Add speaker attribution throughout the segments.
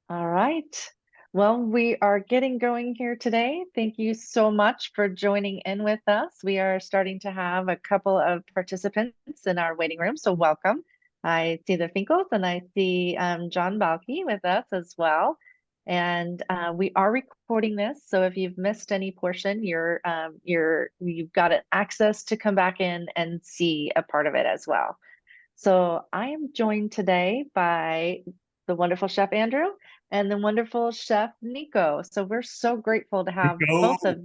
Speaker 1: All right. Well, we are getting going here today. Thank you so much for joining in with us. We are starting to have a couple of participants in our waiting room, so welcome. I see the Finkles and I see John Balky with us as well. And we are recording this, so if you've missed any portion, you've got access to come back in and see a part of it as well. So I am joined today by the wonderful Chef Andrew and the wonderful Chef Nico. So we're so grateful to have both
Speaker 2: Go.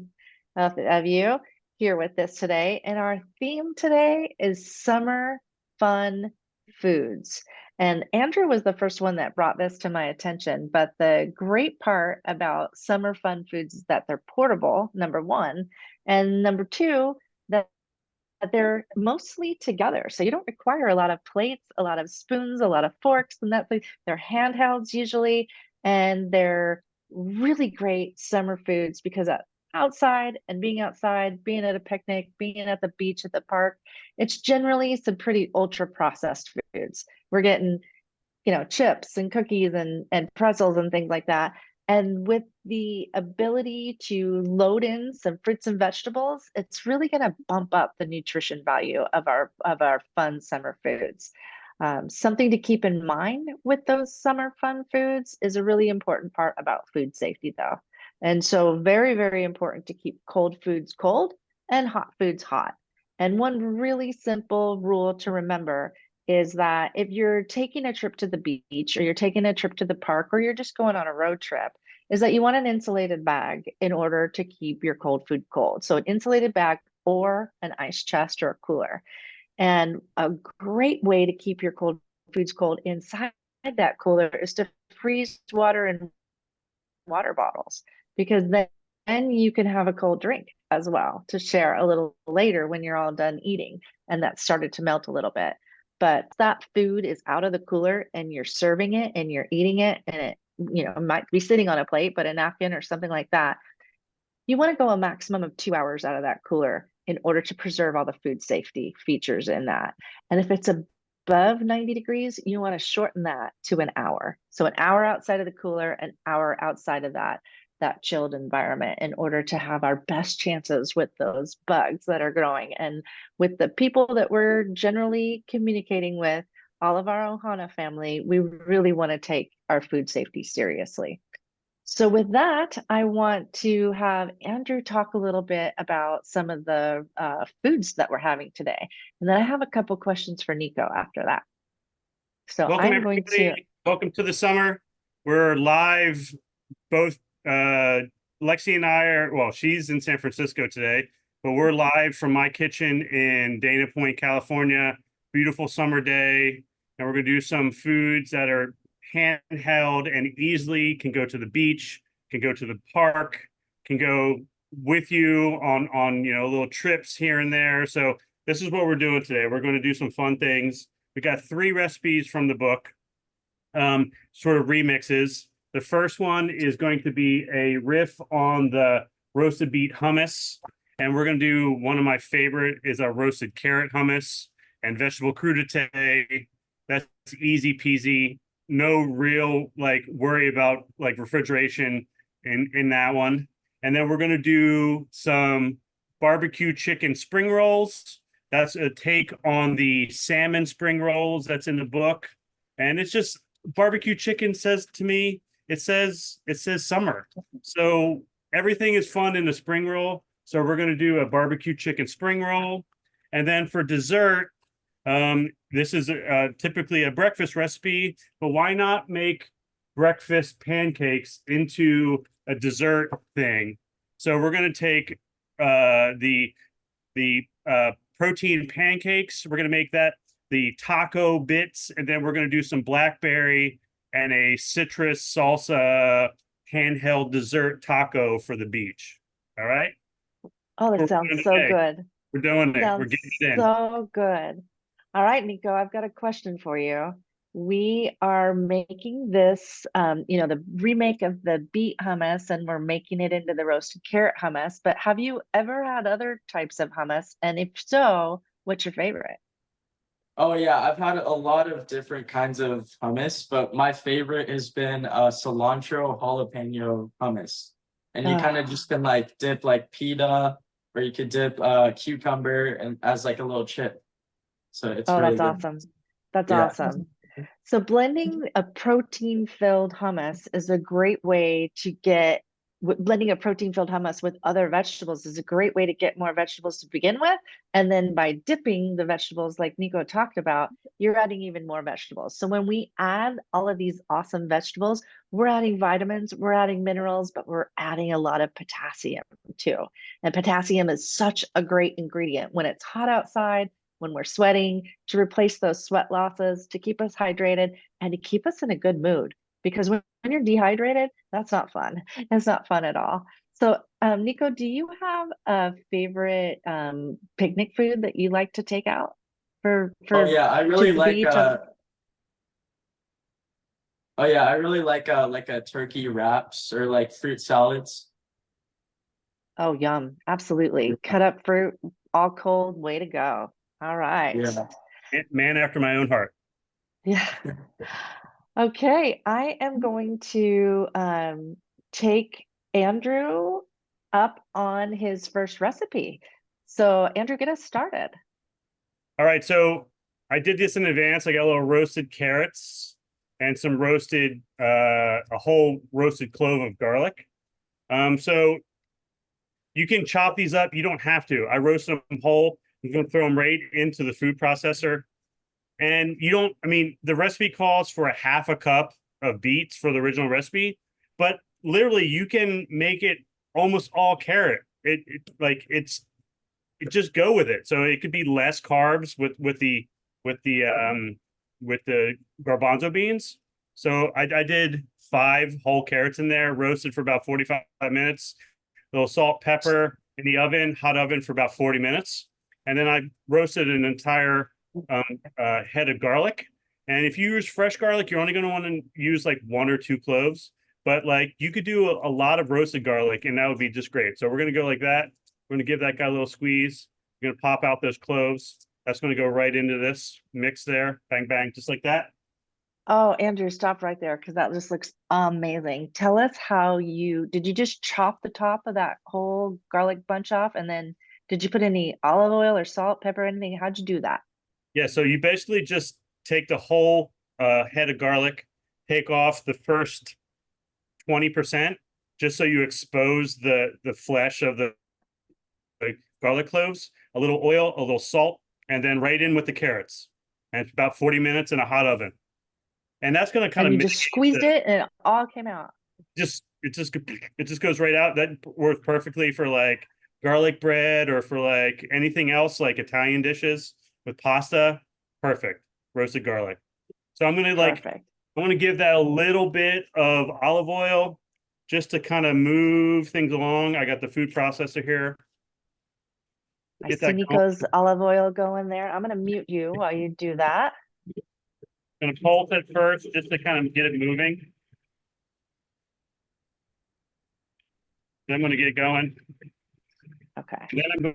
Speaker 1: of you here with us today. And our theme today is summer fun foods. And Andrew was the first one that brought this to my attention. But the great part about summer fun foods is that they're portable, number one. And number two, that they're mostly together. So you don't require a lot of plates, a lot of spoons, a lot of forks, and they're handhelds usually, and they're really great summer foods because outside, being at a picnic, being at the beach, at the park, it's generally some pretty ultra processed foods. We're getting chips and cookies and pretzels and things like that. And with the ability to load in some fruits and vegetables, it's really going to bump up the nutrition value of our fun summer foods. Something to keep in mind with those summer fun foods is a really important part about food safety, though. And so, very, very important to keep cold foods cold and hot foods hot. And one really simple rule to remember is that if you're taking a trip to the beach or you're taking a trip to the park or you're just going on a road trip, is that you want an insulated bag in order to keep your cold food cold. So an insulated bag or an ice chest or a cooler. And a great way to keep your cold foods cold inside that cooler is to freeze water in water bottles because then you can have a cold drink as well to share a little later when you're all done eating and that started to melt a little bit. But that food is out of the cooler and you're serving it and you're eating it and it might be sitting on a plate, but a napkin or something like that. You want to go a maximum of 2 hours out of that cooler in order to preserve all the food safety features in that. And if it's above 90 degrees, you want to shorten that to an hour. So an hour outside of the cooler, an hour outside of that chilled environment in order to have our best chances with those bugs that are growing and with the people that we're generally communicating with, all of our Ohana family, we really want to take our food safety seriously. So with that, I want to have Andrew talk a little bit about some of the foods that we're having today. And then I have a couple questions for Nico after that. So
Speaker 2: Welcome,
Speaker 1: I'm going to,
Speaker 2: everybody. Welcome to the summer. We're live. Both Lexi and I are, well, she's in San Francisco today, but we're live from my kitchen in Dana Point, California. Beautiful summer day. And we're going to do some foods that are handheld and easily can go to the beach, can go to the park, can go with you on little trips here and there. So this is what we're doing today. We're going to do some fun things. We got 3 recipes from the book, sort of remixes. The first one is going to be a riff on the roasted beet hummus. And we're going to do one of my favorite is a roasted carrot hummus and vegetable crudité. That's easy peasy. No real worry about refrigeration in that one. And then we're going to do some barbecue chicken spring rolls. That's a take on the salmon spring rolls that's in the book. And it's just barbecue chicken says to me, it says summer. So everything is fun in the spring roll. So we're going to do a barbecue chicken spring roll. And then for dessert, this is typically a breakfast recipe, but why not make breakfast pancakes into a dessert thing? So we're going to take the protein pancakes. We're going to make that the taco bits, and then we're going to do some blackberry and a citrus salsa handheld dessert taco for the beach. All right.
Speaker 1: oh,
Speaker 2: We're
Speaker 1: that sounds
Speaker 2: doing it
Speaker 1: so
Speaker 2: today.
Speaker 1: good.
Speaker 2: We're doing it. We're
Speaker 1: Sounds
Speaker 2: getting it in.
Speaker 1: so good. All right, Nico, I've got a question for you. We are making this, the remake of the beet hummus, and we're making it into the roasted carrot hummus. But have you ever had other types of hummus? And if so, what's your favorite?
Speaker 3: Oh yeah, I've had a lot of different kinds of hummus, but my favorite has been cilantro jalapeno hummus. And you kind of
Speaker 1: Oh,
Speaker 3: just can like dip like pita, or you could dip cucumber and as like a little chip. So it's
Speaker 1: oh,
Speaker 3: really
Speaker 1: that's
Speaker 3: good.
Speaker 1: awesome. That's
Speaker 3: Yeah.
Speaker 1: awesome. So blending a protein-filled hummus is a great way to get blending a protein-filled hummus with other vegetables is a great way to get more vegetables to begin with. And then by dipping the vegetables, like Nico talked about, you're adding even more vegetables. So when we add all of these awesome vegetables, we're adding vitamins, we're adding minerals, but we're adding a lot of potassium too. And potassium is such a great ingredient when it's hot outside, when we're sweating, to replace those sweat losses, to keep us hydrated, and to keep us in a good mood. Because when you're dehydrated, that's not fun. It's not fun at all. So, Nico, do you have a favorite picnic food that you like to take out
Speaker 3: Oh
Speaker 1: for
Speaker 3: yeah, I
Speaker 1: to
Speaker 3: really
Speaker 1: the beach?
Speaker 3: I really like a turkey wraps or like fruit salads.
Speaker 1: Oh, yum! Absolutely, cut up fruit, all cold. Way to go! All right,
Speaker 3: Yeah.
Speaker 2: Man after my own heart.
Speaker 1: yeah. Okay, I am going to take Andrew up on his first recipe. So, Andrew, get us started.
Speaker 2: All right, so I did this in advance. I got a little roasted carrots and some roasted, a whole roasted clove of garlic. So you can chop these up. You don't have to. I roasted them whole. I'm going to throw them right into the food processor. And you don't, I mean, the recipe calls for a half a cup of beets for the original recipe, but literally you can make it almost all carrot. It just go with it. So it could be less carbs with the with the garbanzo beans. So I did 5 whole carrots in there, roasted for about 45 minutes, a little salt, pepper in the oven, hot oven for about 40 minutes. And then I roasted an entire head of garlic. And if you use fresh garlic, you're only going to want to use like 1 or 2 cloves. But like you could do a lot of roasted garlic, and that would be just great. So we're going to go like that. We're going to give that guy a little squeeze. We're going to pop out those cloves. That's going to go right into this mix there. Bang, bang, just like that.
Speaker 1: Oh, Andrew, stop right there because that just looks amazing. Tell us how you did you just chop the top of that whole garlic bunch off and then did you put any olive oil or salt, pepper, anything? How'd you do that?
Speaker 2: Yeah, so you basically just take the whole head of garlic, take off the first 20%, just so you expose the flesh of the garlic cloves, a little oil, a little salt, and then right in with the carrots. And it's about 40 minutes in a hot oven. And that's going to kind
Speaker 1: And
Speaker 2: of
Speaker 1: you just
Speaker 2: mitigate
Speaker 1: squeezed
Speaker 2: the
Speaker 1: it and it all came out.
Speaker 2: just it just goes right out. That works perfectly for like garlic bread or for like anything else like Italian dishes with pasta. Perfect. Roasted garlic. So
Speaker 1: Perfect.
Speaker 2: I'm gonna give that a little bit of olive oil just to kind of move things along. I got the food processor here.
Speaker 1: I
Speaker 2: Get
Speaker 1: see
Speaker 2: that going.
Speaker 1: Nico's olive oil going there. I'm gonna mute you while you do that.
Speaker 2: Gonna pulse it first just to kind of get it moving. Then I'm gonna get going.
Speaker 1: Okay.
Speaker 2: And then I'm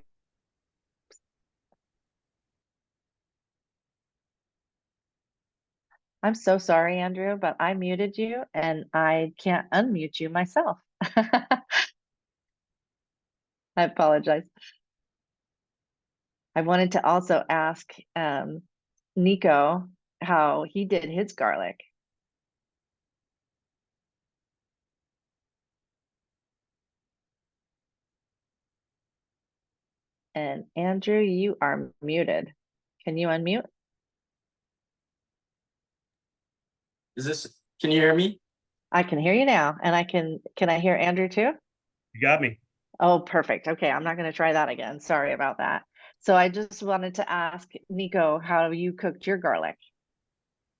Speaker 1: I'm so sorry, Andrew, but I muted you and I can't unmute you myself. I apologize. I wanted to also ask Nico how he did his garlic. And Andrew, you are muted. Can you unmute?
Speaker 3: Can you hear me?
Speaker 1: I can hear you now, and can I hear Andrew too?
Speaker 2: You got me.
Speaker 1: Oh, perfect. Okay, I'm not going to try that again. Sorry about that. So I just wanted to ask Nico how you cooked your garlic.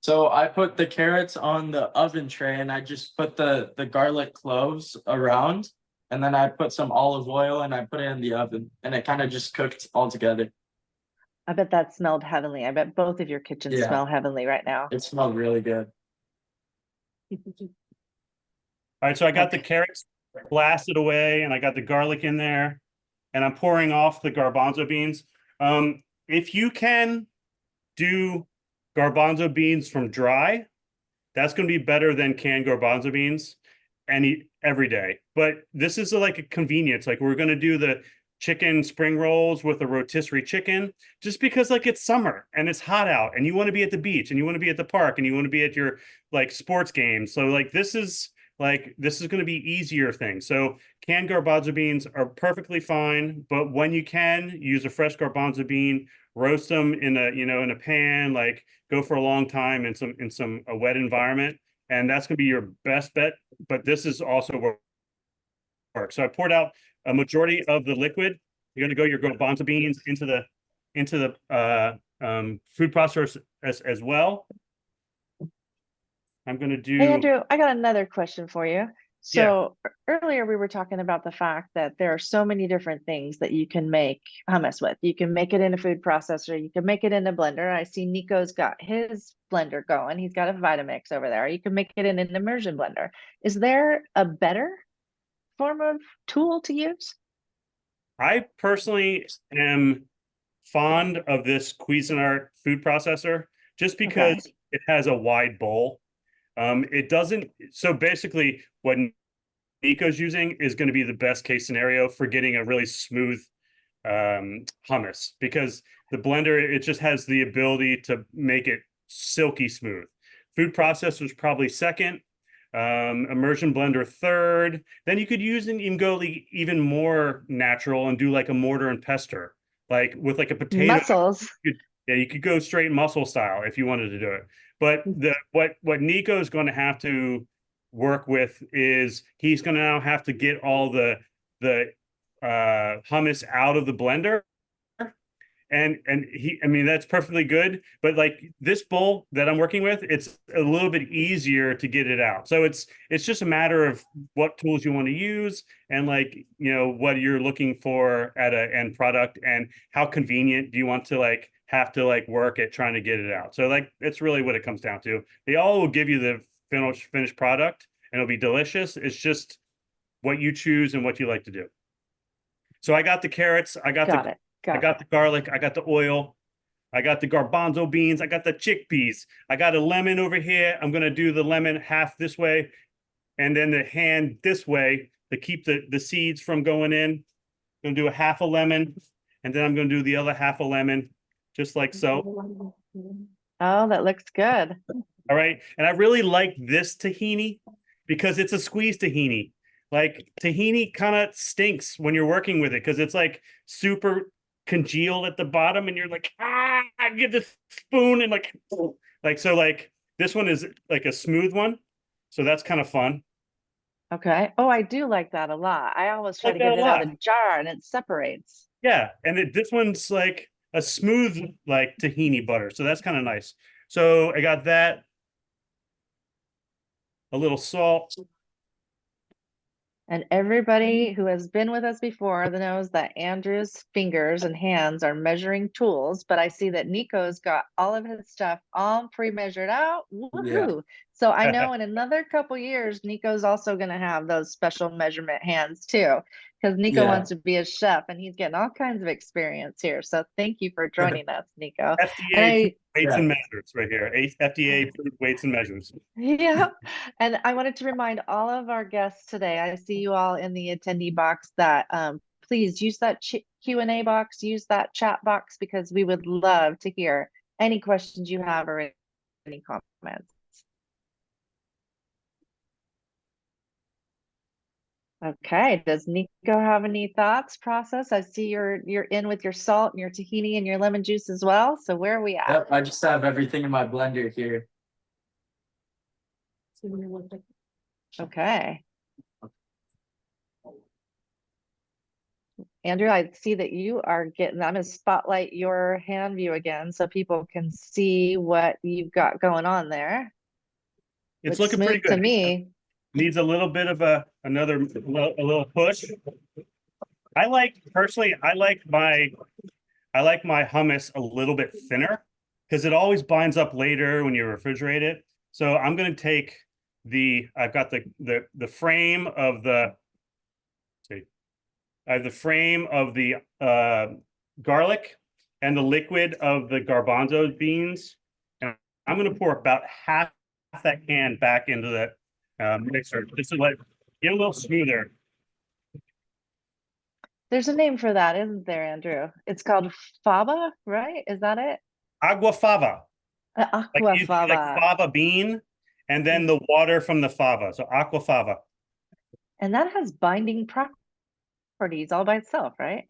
Speaker 3: So I put the carrots on the oven tray and I just put the garlic cloves around, and then I put some olive oil and I put it in the oven and it kind of just cooked all together.
Speaker 1: I bet that smelled heavenly. I bet both of your kitchens
Speaker 3: Yeah,
Speaker 1: smell heavenly right now.
Speaker 3: it smelled really good.
Speaker 2: All right, so I got the
Speaker 1: Okay.
Speaker 2: carrots blasted away and I got the garlic in there and I'm pouring off the garbanzo beans. If you can do garbanzo beans from dry. That's going to be better than canned garbanzo beans every day. But this is like a convenience. Like we're going to do the chicken spring rolls with a rotisserie chicken just because like it's summer and it's hot out and you want to be at the beach and you want to be at the park and you want to be at your like sports games. So like this is going to be easier thing. So canned garbanzo beans are perfectly fine, but when you can use a fresh garbanzo bean, roast them in a pan, like go for a long time in a wet environment, and that's going to be your best bet. But this is also work. So I poured out a majority of the liquid. You're going to go your garbanzo beans into the food processor as well. I'm going to do.
Speaker 1: Hey, Andrew, I got another question for you.
Speaker 2: Yeah.
Speaker 1: So earlier we were talking about the fact that there are so many different things that you can make hummus with. You can make it in a food processor. You can make it in a blender. I see Nico's got his blender going. He's got a Vitamix over there. You can make it in an immersion blender. Is there a better form of tool to use?
Speaker 2: I personally am fond of this Cuisinart food processor just because it has a wide bowl. It doesn't. So basically, what Nico's using is going to be the best case scenario for getting a really smooth hummus, because the blender, it just has the ability to make it silky smooth. Food processor is probably second. Immersion blender third. Then you could use and even go even more natural and do like a mortar and pestle, like with like a potato.
Speaker 1: Muscles.
Speaker 2: You could go straight muscle style if you wanted to do it. But what Nico is going to have to work with is he's going to now have to get all the hummus out of the blender. And I mean, that's perfectly good. But like this bowl that I'm working with, it's a little bit easier to get it out. So it's just a matter of what tools you want to use and like, what you're looking for at an end product and how convenient do you want to like have to like work at trying to get it out. So like, it's really what it comes down to. They all will give you the finished product and it'll be delicious. It's just what you choose and what you like to do. So I got the carrots. I got the garlic, I got the oil, I got the garbanzo beans, I got the chickpeas, I got a lemon over here. I'm going to do the lemon half this way and then the hand this way to keep the seeds from going in. I'm going to do a half a lemon and then I'm going to do the other half a lemon, just like so.
Speaker 1: Oh, that looks good.
Speaker 2: All right. And I really like this tahini because it's a squeeze tahini. Like tahini kind of stinks when you're working with it because it's like super congealed at the bottom and you're like, I get the spoon and like so like this one is like a smooth one. So that's kind of fun.
Speaker 1: Okay. Oh, I do like that a lot. I always try to get it out of the jar and it separates.
Speaker 2: Yeah. And this one's like a smooth like tahini butter. So that's kind of nice. So I got that. A little salt.
Speaker 1: And everybody who has been with us before knows that Andrew's fingers and hands are measuring tools, but I see that Nico's got all of his stuff all pre-measured out. Woohoo! Yeah. So I know in another couple years, Nico's also going to have those special measurement hands too, because Nico wants to be a chef and he's getting all kinds of experience here. So thank you for joining us, Nico.
Speaker 2: FDA weights and measures right here. FDA weights and measures.
Speaker 1: Yeah. And I wanted to remind all of our guests today, I see you all in the attendee box, that please use that Q&A box, use that chat box, because we would love to hear any questions you have or any comments. Okay, does Nico have any thoughts, process? I see you're in with your salt and your tahini and your lemon juice as well. So where are we at?
Speaker 3: Yep, I just have everything in my blender here.
Speaker 1: Okay. Andrew, I see that you are getting, I'm going to spotlight your hand view again so people can see what you've got going on there.
Speaker 2: It's looking pretty good
Speaker 1: to me.
Speaker 2: Needs a little bit of a little push. I like my hummus a little bit thinner because it always binds up later when you refrigerate it. So I'm going to take I've got the frame of the I have the frame of the garlic, and the liquid of the garbanzo beans. And I'm going to pour about half that can back into the mixer just to let get a little smoother.
Speaker 1: There's a name for that, isn't there, Andrew? It's called fava, right? Is that it?
Speaker 2: Agua fava, like
Speaker 1: Aqua fava.
Speaker 2: fava bean, and then the water from the fava. So aqua fava.
Speaker 1: And that has binding properties all by itself, right?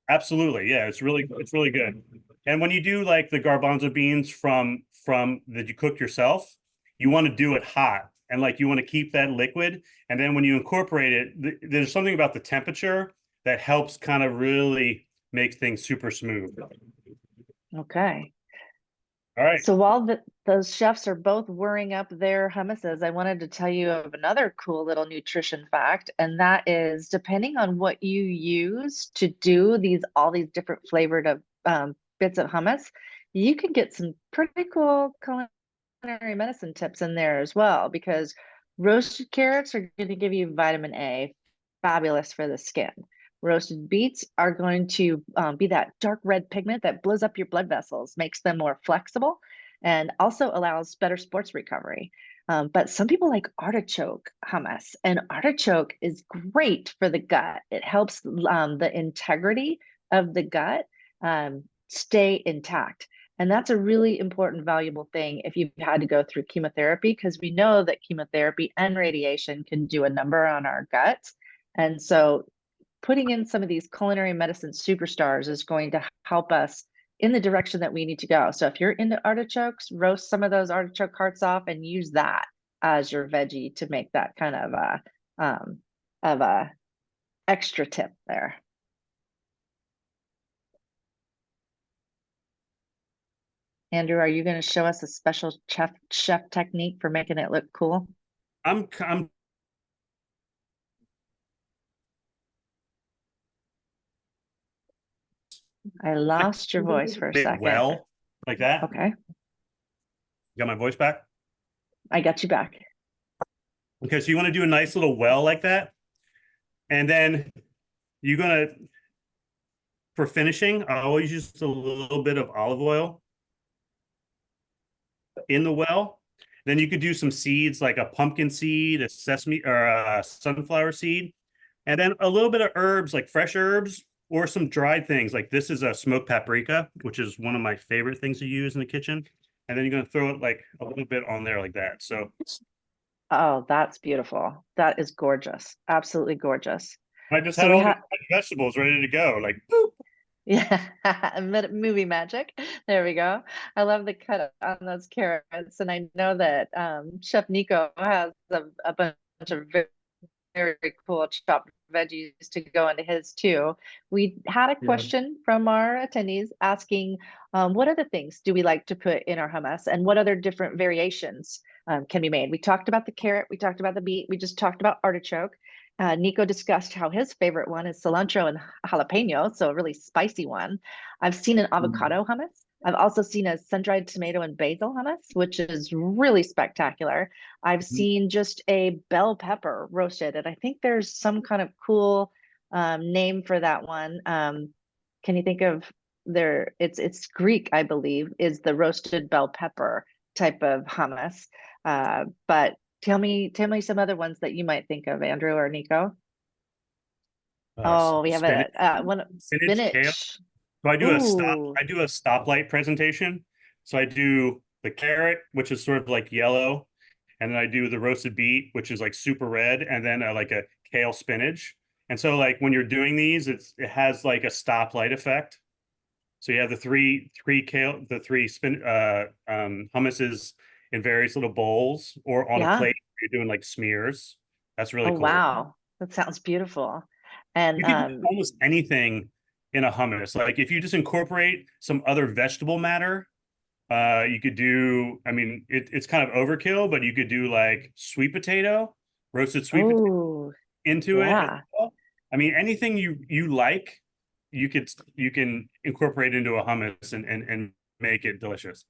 Speaker 2: Absolutely. Yeah, it's really good. And when you do like the garbanzo beans from that you cook yourself, you want to do it hot and like you want to keep that liquid. And then when you incorporate it, there's something about the temperature that helps kind of really make things super smooth.
Speaker 1: Okay.
Speaker 2: All right.
Speaker 1: So while those chefs are both whirring up their hummuses, I wanted to tell you of another cool little nutrition fact, and that is depending on what you use to do all these different flavored bits of hummus, you can get some pretty cool culinary medicine tips in there as well, because roasted carrots are going to give you vitamin A, fabulous for the skin. Roasted beets are going to be that dark red pigment that blows up your blood vessels, makes them more flexible, and also allows better sports recovery. But some people like artichoke hummus, and artichoke is great for the gut. It helps the integrity of the gut stay intact. And that's a really important, valuable thing if you've had to go through chemotherapy, because we know that chemotherapy and radiation can do a number on our guts. And so putting in some of these culinary medicine superstars is going to help us in the direction that we need to go. So if you're into artichokes, roast some of those artichoke hearts off and use that as your veggie to make that kind of a extra tip there. Andrew, are you going to show us a special chef technique for making it look cool?
Speaker 2: I'm
Speaker 1: I lost your voice for a second.
Speaker 2: well, like that.
Speaker 1: Okay.
Speaker 2: Got my voice back?
Speaker 1: I got you back.
Speaker 2: Okay, so you want to do a nice little well like that. And then you're gonna, for finishing, I always use a little bit of olive oil in the well. Then you could do some seeds like a pumpkin seed, a sesame or a sunflower seed, and then a little bit of herbs like fresh herbs or some dried things. Like this is a smoked paprika, which is one of my favorite things to use in the kitchen. And then you're going to throw it like a little bit on there like that. So,
Speaker 1: oh, that's beautiful. That is gorgeous. Absolutely gorgeous.
Speaker 2: I just
Speaker 1: So
Speaker 2: had
Speaker 1: we
Speaker 2: all
Speaker 1: have,
Speaker 2: the vegetables ready to go. Like, boop.
Speaker 1: yeah, movie magic. There we go. I love the cut on those carrots, and I know that Chef Nico has a bunch of very cool chopped veggies to go into his too. We had a question from our attendees asking, what other things do we like to put in our hummus, and what other different variations can be made? We talked about the carrot, we talked about the beet, we just talked about artichoke. Nico discussed how his favorite one is cilantro and jalapeno, so a really spicy one. I've seen an avocado hummus. I've also seen a sun-dried tomato and basil hummus, which is really spectacular. I've seen just a bell pepper roasted, and I think there's some kind of cool name for that one. Can you think of there? It's Greek, I believe, is the roasted bell pepper type of hummus. But tell me some other ones that you might think of, Andrew or Nico. Oh, we have
Speaker 2: spinach,
Speaker 1: one
Speaker 2: spinach, kale.
Speaker 1: spinach.
Speaker 2: So I do
Speaker 1: Ooh.
Speaker 2: I do a stoplight presentation. So I do the carrot, which is sort of like yellow, and then I do the roasted beet, which is like super red, and then like a kale spinach. And so like when you're doing these, it has like a stoplight effect. So you have the three hummuses in various little bowls or on a
Speaker 1: Yeah.
Speaker 2: plate. You're doing like smears. That's really
Speaker 1: Oh,
Speaker 2: cool.
Speaker 1: wow. That sounds beautiful. And
Speaker 2: You could do almost anything in a hummus. Like if you just incorporate some other vegetable matter, you could do, I mean, it's kind of overkill, but you could do like sweet potato, roasted sweet potato
Speaker 1: oh,
Speaker 2: into it as
Speaker 1: yeah.
Speaker 2: well. I mean, anything you like, you can incorporate into a hummus and make it delicious.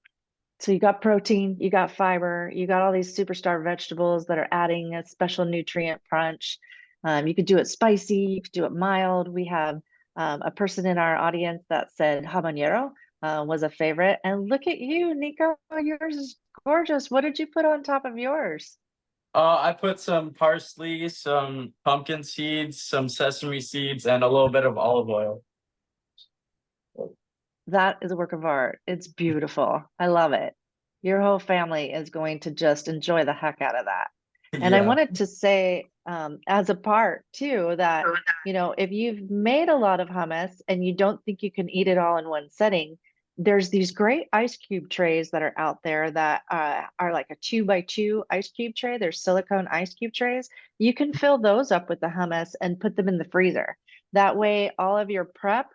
Speaker 1: So you got protein, you got fiber, you got all these superstar vegetables that are adding a special nutrient punch. You could do it spicy, you could do it mild. We have a person in our audience that said habanero, was a favorite. And look at you, Nico, yours is gorgeous. What did you put on top of yours?
Speaker 3: I put some parsley, some pumpkin seeds, some sesame seeds, and a little bit of olive oil.
Speaker 1: That is a work of art. It's beautiful. I love it. Your whole family is going to just enjoy the heck out of that. And I
Speaker 3: Yeah.
Speaker 1: wanted to say, as a part too, that, if you've made a lot of hummus and you don't think you can eat it all in one setting, there's these great ice cube trays that are out there that are like a 2x2 ice cube tray. There's silicone ice cube trays. You can fill those up with the hummus and put them in the freezer. That way, all of your prep,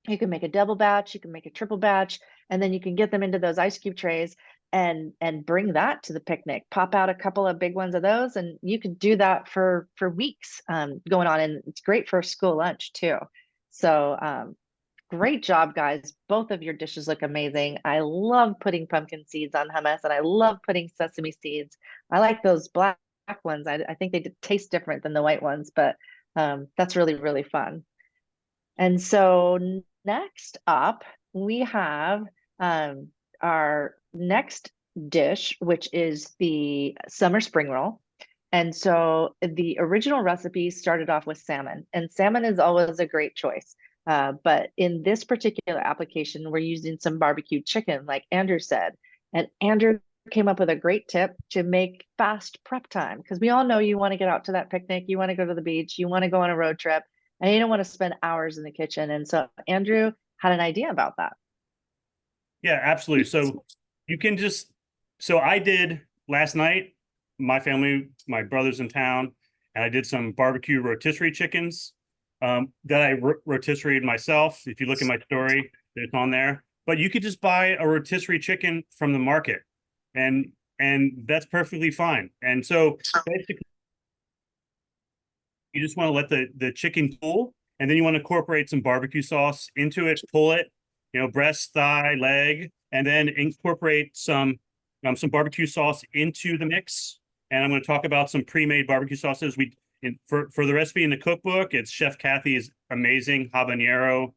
Speaker 1: you can make a double batch, you can make a triple batch, and then you can get them into those ice cube trays and bring that to the picnic. Pop out a couple of big ones of those, and you could do that for weeks going on. And it's great for a school lunch too. So great job, guys. Both of your dishes look amazing. I love putting pumpkin seeds on hummus, and I love putting sesame seeds. I like those black ones. I think they taste different than the white ones, but that's really, really fun. And so next up, we have our next dish, which is the summer spring roll. And so the original recipe started off with salmon, and salmon is always a great choice. But in this particular application, we're using some barbecue chicken, like Andrew said. And Andrew came up with a great tip to make fast prep time, because we all know you want to get out to that picnic, you want to go to the beach, you want to go on a road trip, and you don't want to spend hours in the kitchen. And so Andrew had an idea about that.
Speaker 2: Yeah, absolutely. So you can just, so I did last night, my family, my brother's in town, and I did some barbecue rotisserie chickens that I rotisseried myself. If you look at my story, it's on there. But you could just buy a rotisserie chicken from the market, and that's perfectly fine. And so basically, you just want to let the chicken cool, and then you want to incorporate some barbecue sauce into it, pull it, breast, thigh, leg, and then incorporate some barbecue sauce into the mix. And I'm going to talk about some pre-made barbecue sauces. For the recipe in the cookbook, it's Chef Kathy's amazing habanero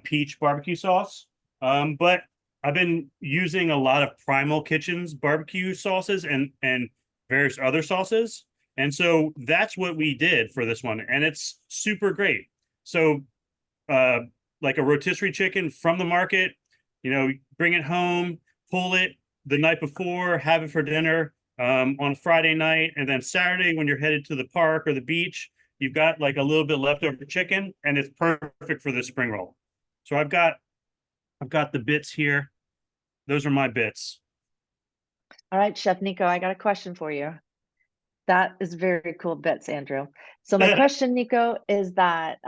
Speaker 2: peach barbecue sauce. But I've been using a lot of Primal Kitchen's barbecue sauces and various other sauces. And so that's what we did for this one. And it's super great. So like a rotisserie chicken from the market, bring it home, pull it the night before, have it for dinner on Friday night. And then Saturday, when you're headed to the park or the beach, you've got like a little bit leftover chicken, and it's perfect for the spring roll. So I've got the bits here. Those are my bits.
Speaker 1: All right, Chef Nico, I got a question for you. That is very cool bits, Andrew. So my question, Nico, is that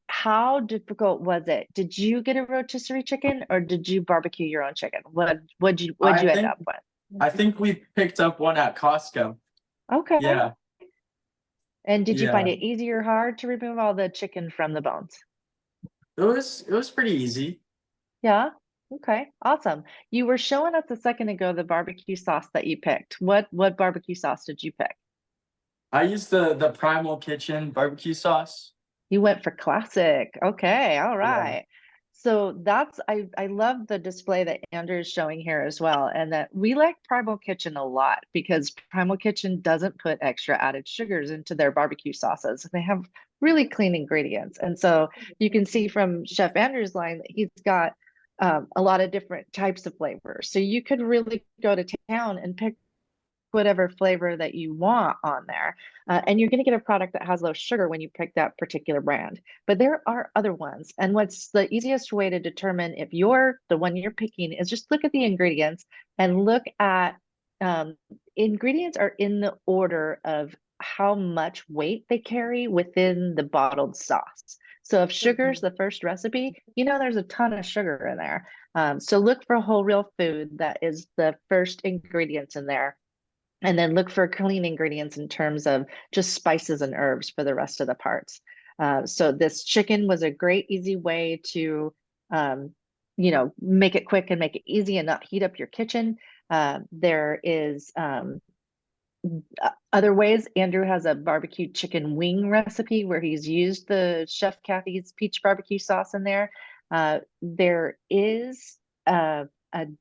Speaker 1: how difficult was it? Did you get a rotisserie chicken, or did you barbecue your own chicken? What'd you end up with?
Speaker 3: I think we picked up one at Costco.
Speaker 1: Okay.
Speaker 3: Yeah.
Speaker 1: And did you find it easy or hard to remove all the chicken from the bones?
Speaker 3: It was pretty easy.
Speaker 1: Yeah. Okay. Awesome. You were showing us a second ago the barbecue sauce that you picked. What barbecue sauce did you pick?
Speaker 3: I used the Primal Kitchen barbecue sauce.
Speaker 1: You went for classic. Okay. All right. Yeah. So I love the display that Andrew is showing here as well. And that we like Primal Kitchen a lot because Primal Kitchen doesn't put extra added sugars into their barbecue sauces. They have really clean ingredients. And so you can see from Chef Andrew's line that he's got a lot of different types of flavors. So you could really go to town and pick whatever flavor that you want on there. And you're going to get a product that has low sugar when you pick that particular brand. But there are other ones. And what's the easiest way to determine if the one you're picking is just look at the ingredients and look at ingredients are in the order of how much weight they carry within the bottled sauce. So if sugar's the first recipe, there's a ton of sugar in there. So look for whole real food that is the first ingredients in there. And then look for clean ingredients in terms of just spices and herbs for the rest of the parts. So this chicken was a great, easy way to, make it quick and make it easy and not heat up your kitchen. There is other ways. Andrew has a barbecue chicken wing recipe where he's used the Chef Kathy's peach barbecue sauce in there. There is a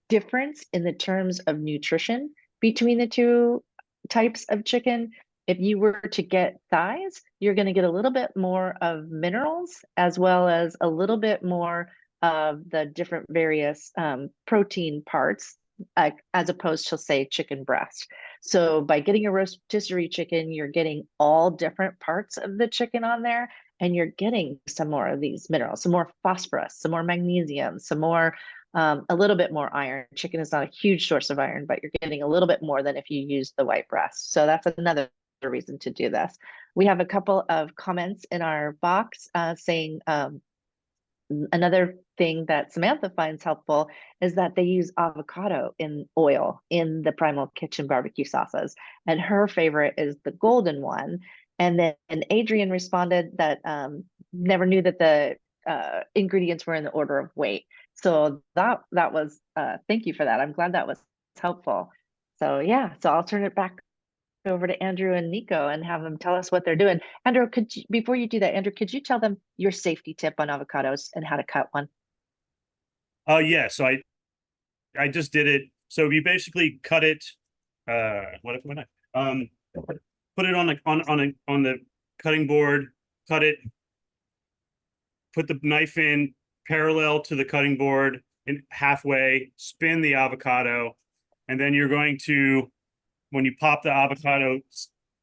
Speaker 1: difference in the terms of nutrition between the two types of chicken. If you were to get thighs, you're going to get a little bit more of minerals as well as a little bit more of the different various protein parts, as opposed to, say, chicken breast. So by getting a rotisserie chicken, you're getting all different parts of the chicken on there, and you're getting some more of these minerals, some more phosphorus, some more magnesium, some more, a little bit more iron. Chicken is not a huge source of iron, but you're getting a little bit more than if you use the white breast. So that's another reason to do this. We have a couple of comments in our box saying another thing that Samantha finds helpful is that they use avocado in oil in the Primal Kitchen barbecue sauces. And her favorite is the golden one. And then Adrian responded that never knew that the ingredients were in the order of weight. So that was, thank you for that. I'm glad that was helpful. So yeah, so I'll turn it back over to Andrew and Nico and have them tell us what they're doing. Andrew, could you, before you do that, Andrew, could you tell them your safety tip on avocados and how to cut one?
Speaker 2: Yeah, so I just did it. So you basically cut it, when I put it on the cutting board, cut it, put the knife in parallel to the cutting board and halfway, spin the avocado, and then you're going to, when you pop the avocado,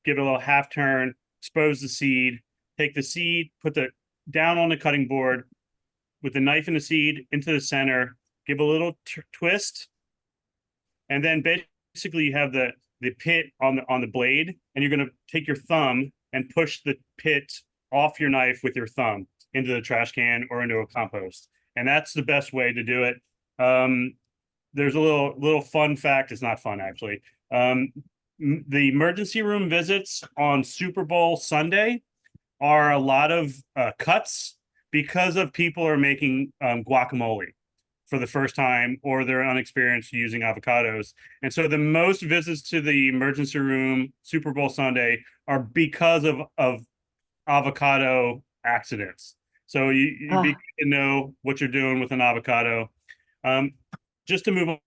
Speaker 2: give it a little half turn, expose the seed, take the seed, put the down on the cutting board with the knife and the seed into the center, give a little twist, and then basically you have the pit on the blade, and you're going to take your thumb and push the pit off your knife with your thumb into the trash can or into a compost. And that's the best way to do it. There's a little fun fact. It's not fun, actually. The emergency room visits on Super Bowl Sunday are a lot of cuts because of people are making guacamole for the first time, or they're unexperienced using avocados. And so the most visits to the emergency room Super Bowl Sunday are because of avocado accidents. So you be good to know what you're doing with an avocado. Just to move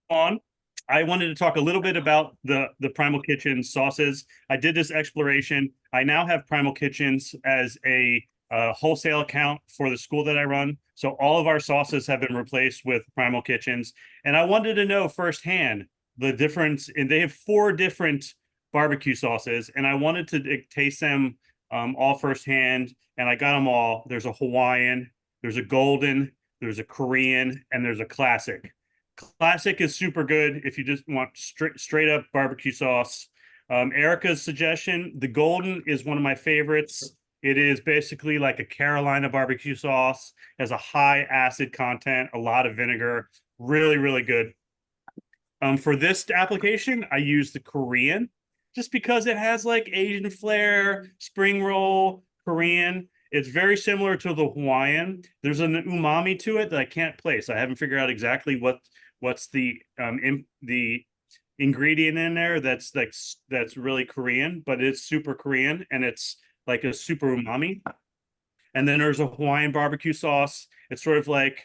Speaker 2: on, I wanted to talk a little bit about the Primal Kitchen sauces. I did this exploration. I now have Primal Kitchens as a wholesale account for the school that I run. So all of our sauces have been replaced with Primal Kitchens. And I wanted to know firsthand the difference. And they have 4 different barbecue sauces. And I wanted to taste them all firsthand. And I got them all. There's a Hawaiian, there's a golden, there's a Korean, and there's a classic. Classic is super good if you just want straight up barbecue sauce. Erica's suggestion, the golden is one of my favorites. It is basically like a Carolina barbecue sauce, has a high acid content, a lot of vinegar, really, really good. For this application, I use the Korean just because it has like Asian flair, spring roll, Korean. It's very similar to the Hawaiian. There's an umami to it that I can't place. I haven't figured out exactly what's the ingredient in there that's really Korean, but it's super Korean and it's like a super umami. And then there's a Hawaiian barbecue sauce. It's sort of like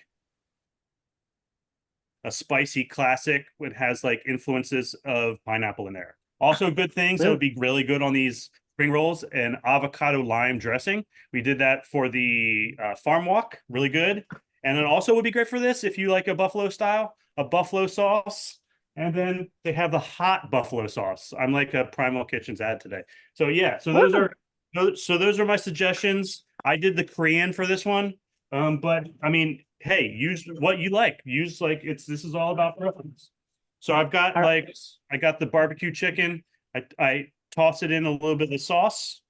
Speaker 2: a spicy classic. It has like influences of pineapple in there. Also good things that would be really good on these spring rolls and avocado lime dressing. We did that for the farm walk, really good. And it also would be great for this if you like a buffalo style, a buffalo sauce. And then they have the hot buffalo sauce. I'm like a Primal Kitchens ad today. So yeah, so those are my suggestions. I did the Korean for this one. But I mean, hey, use what you like. Use like this is all about preference. So I've got I got the barbecue chicken. I toss it in a little bit of sauce.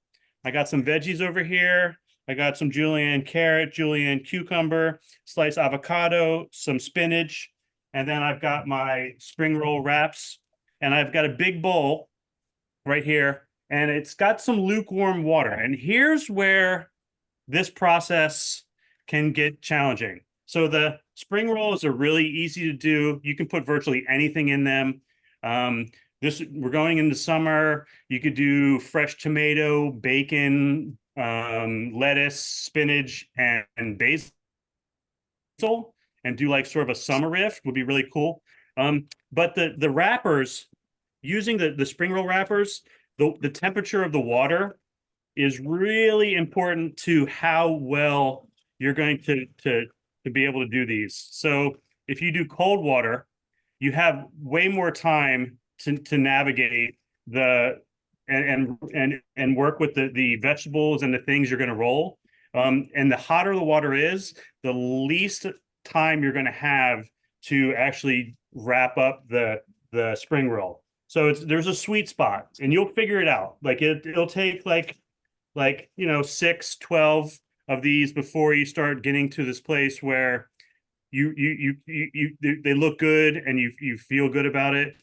Speaker 2: I got some veggies over here. I got some julienne carrot, julienne cucumber, sliced avocado, some spinach, and then I've got my spring roll wraps, and I've got a big bowl right here, and it's got some lukewarm water. And here's where this process can get challenging. So the spring rolls are really easy to do. You can put virtually anything in them. We're going into summer. You could do fresh tomato, bacon, lettuce, spinach, and basil. and do like sort of a summer riff would be really cool. But the wrappers, using the spring roll wrappers, the temperature of the water is really important to how well you're going to be able to do these. So if you do cold water, you have way more time to navigate and work with the vegetables and the things you're going to roll. And the hotter the water is, the least time you're going to have to actually wrap up the spring roll. So there's a sweet spot, and you'll figure it out. Like it'll take like 6, 12 of these before you start getting to this place where they look good and you feel good about it.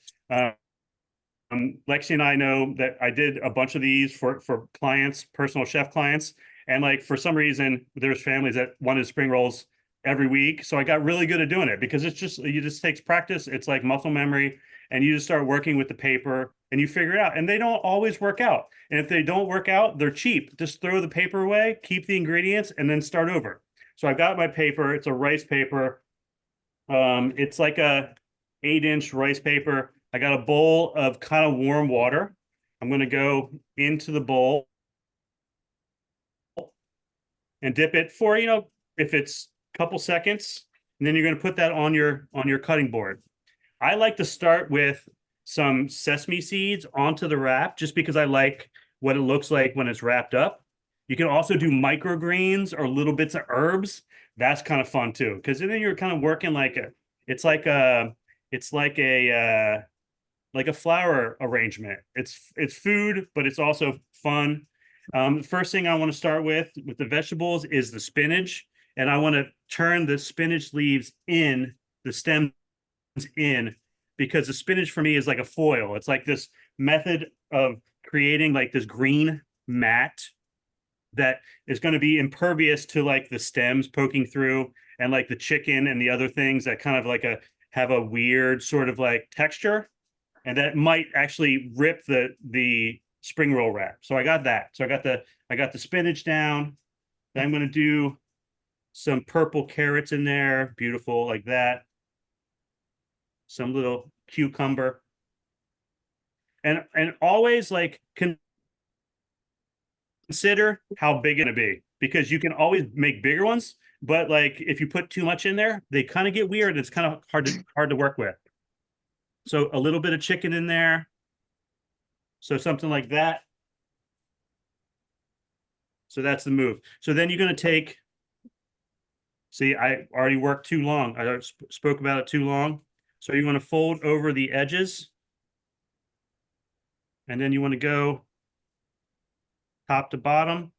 Speaker 2: Lexi and I know that I did a bunch of these for clients, personal chef clients, and like for some reason there's families that wanted spring rolls every week, so I got really good at doing it because it just takes practice. It's like muscle memory, and you just start working with the paper and you figure it out. And they don't always work out, and if they don't work out, they're cheap. Just throw the paper away, keep the ingredients, and then start over. So I've got my paper. It's a rice paper. It's like a 8-inch rice paper. I got a bowl of kind of warm water. I'm going to go into the bowl and dip it for, if it's a couple seconds, and then you're going to put that on your cutting board. I like to start with some sesame seeds onto the wrap just because I like what it looks like when it's wrapped up. You can also do microgreens or little bits of herbs. That's kind of fun too, because then you're kind of working like a flower arrangement. It's food, but it's also fun. The first thing I want to start with the vegetables is the spinach, and I want to turn the spinach leaves in, the stems in, because the spinach for me is like a foil. It's like this method of creating like this green mat that is going to be impervious to like the stems poking through and like the chicken and the other things that kind of like have a weird sort of like texture, and that might actually rip the spring roll wrap. So I got that. So I got the spinach down. Then I'm going to do some purple carrots in there, beautiful like that. Some little cucumber, and always like consider how big it's gonna be, because you can always make bigger ones, but like if you put too much in there, they kind of get weird. It's kind of hard to work with. So a little bit of chicken in there. So something like that. So that's the move. So then you're going to take, see, I already worked too long. I spoke about it too long. So you want to fold over the edges, and then you want to go top to bottom.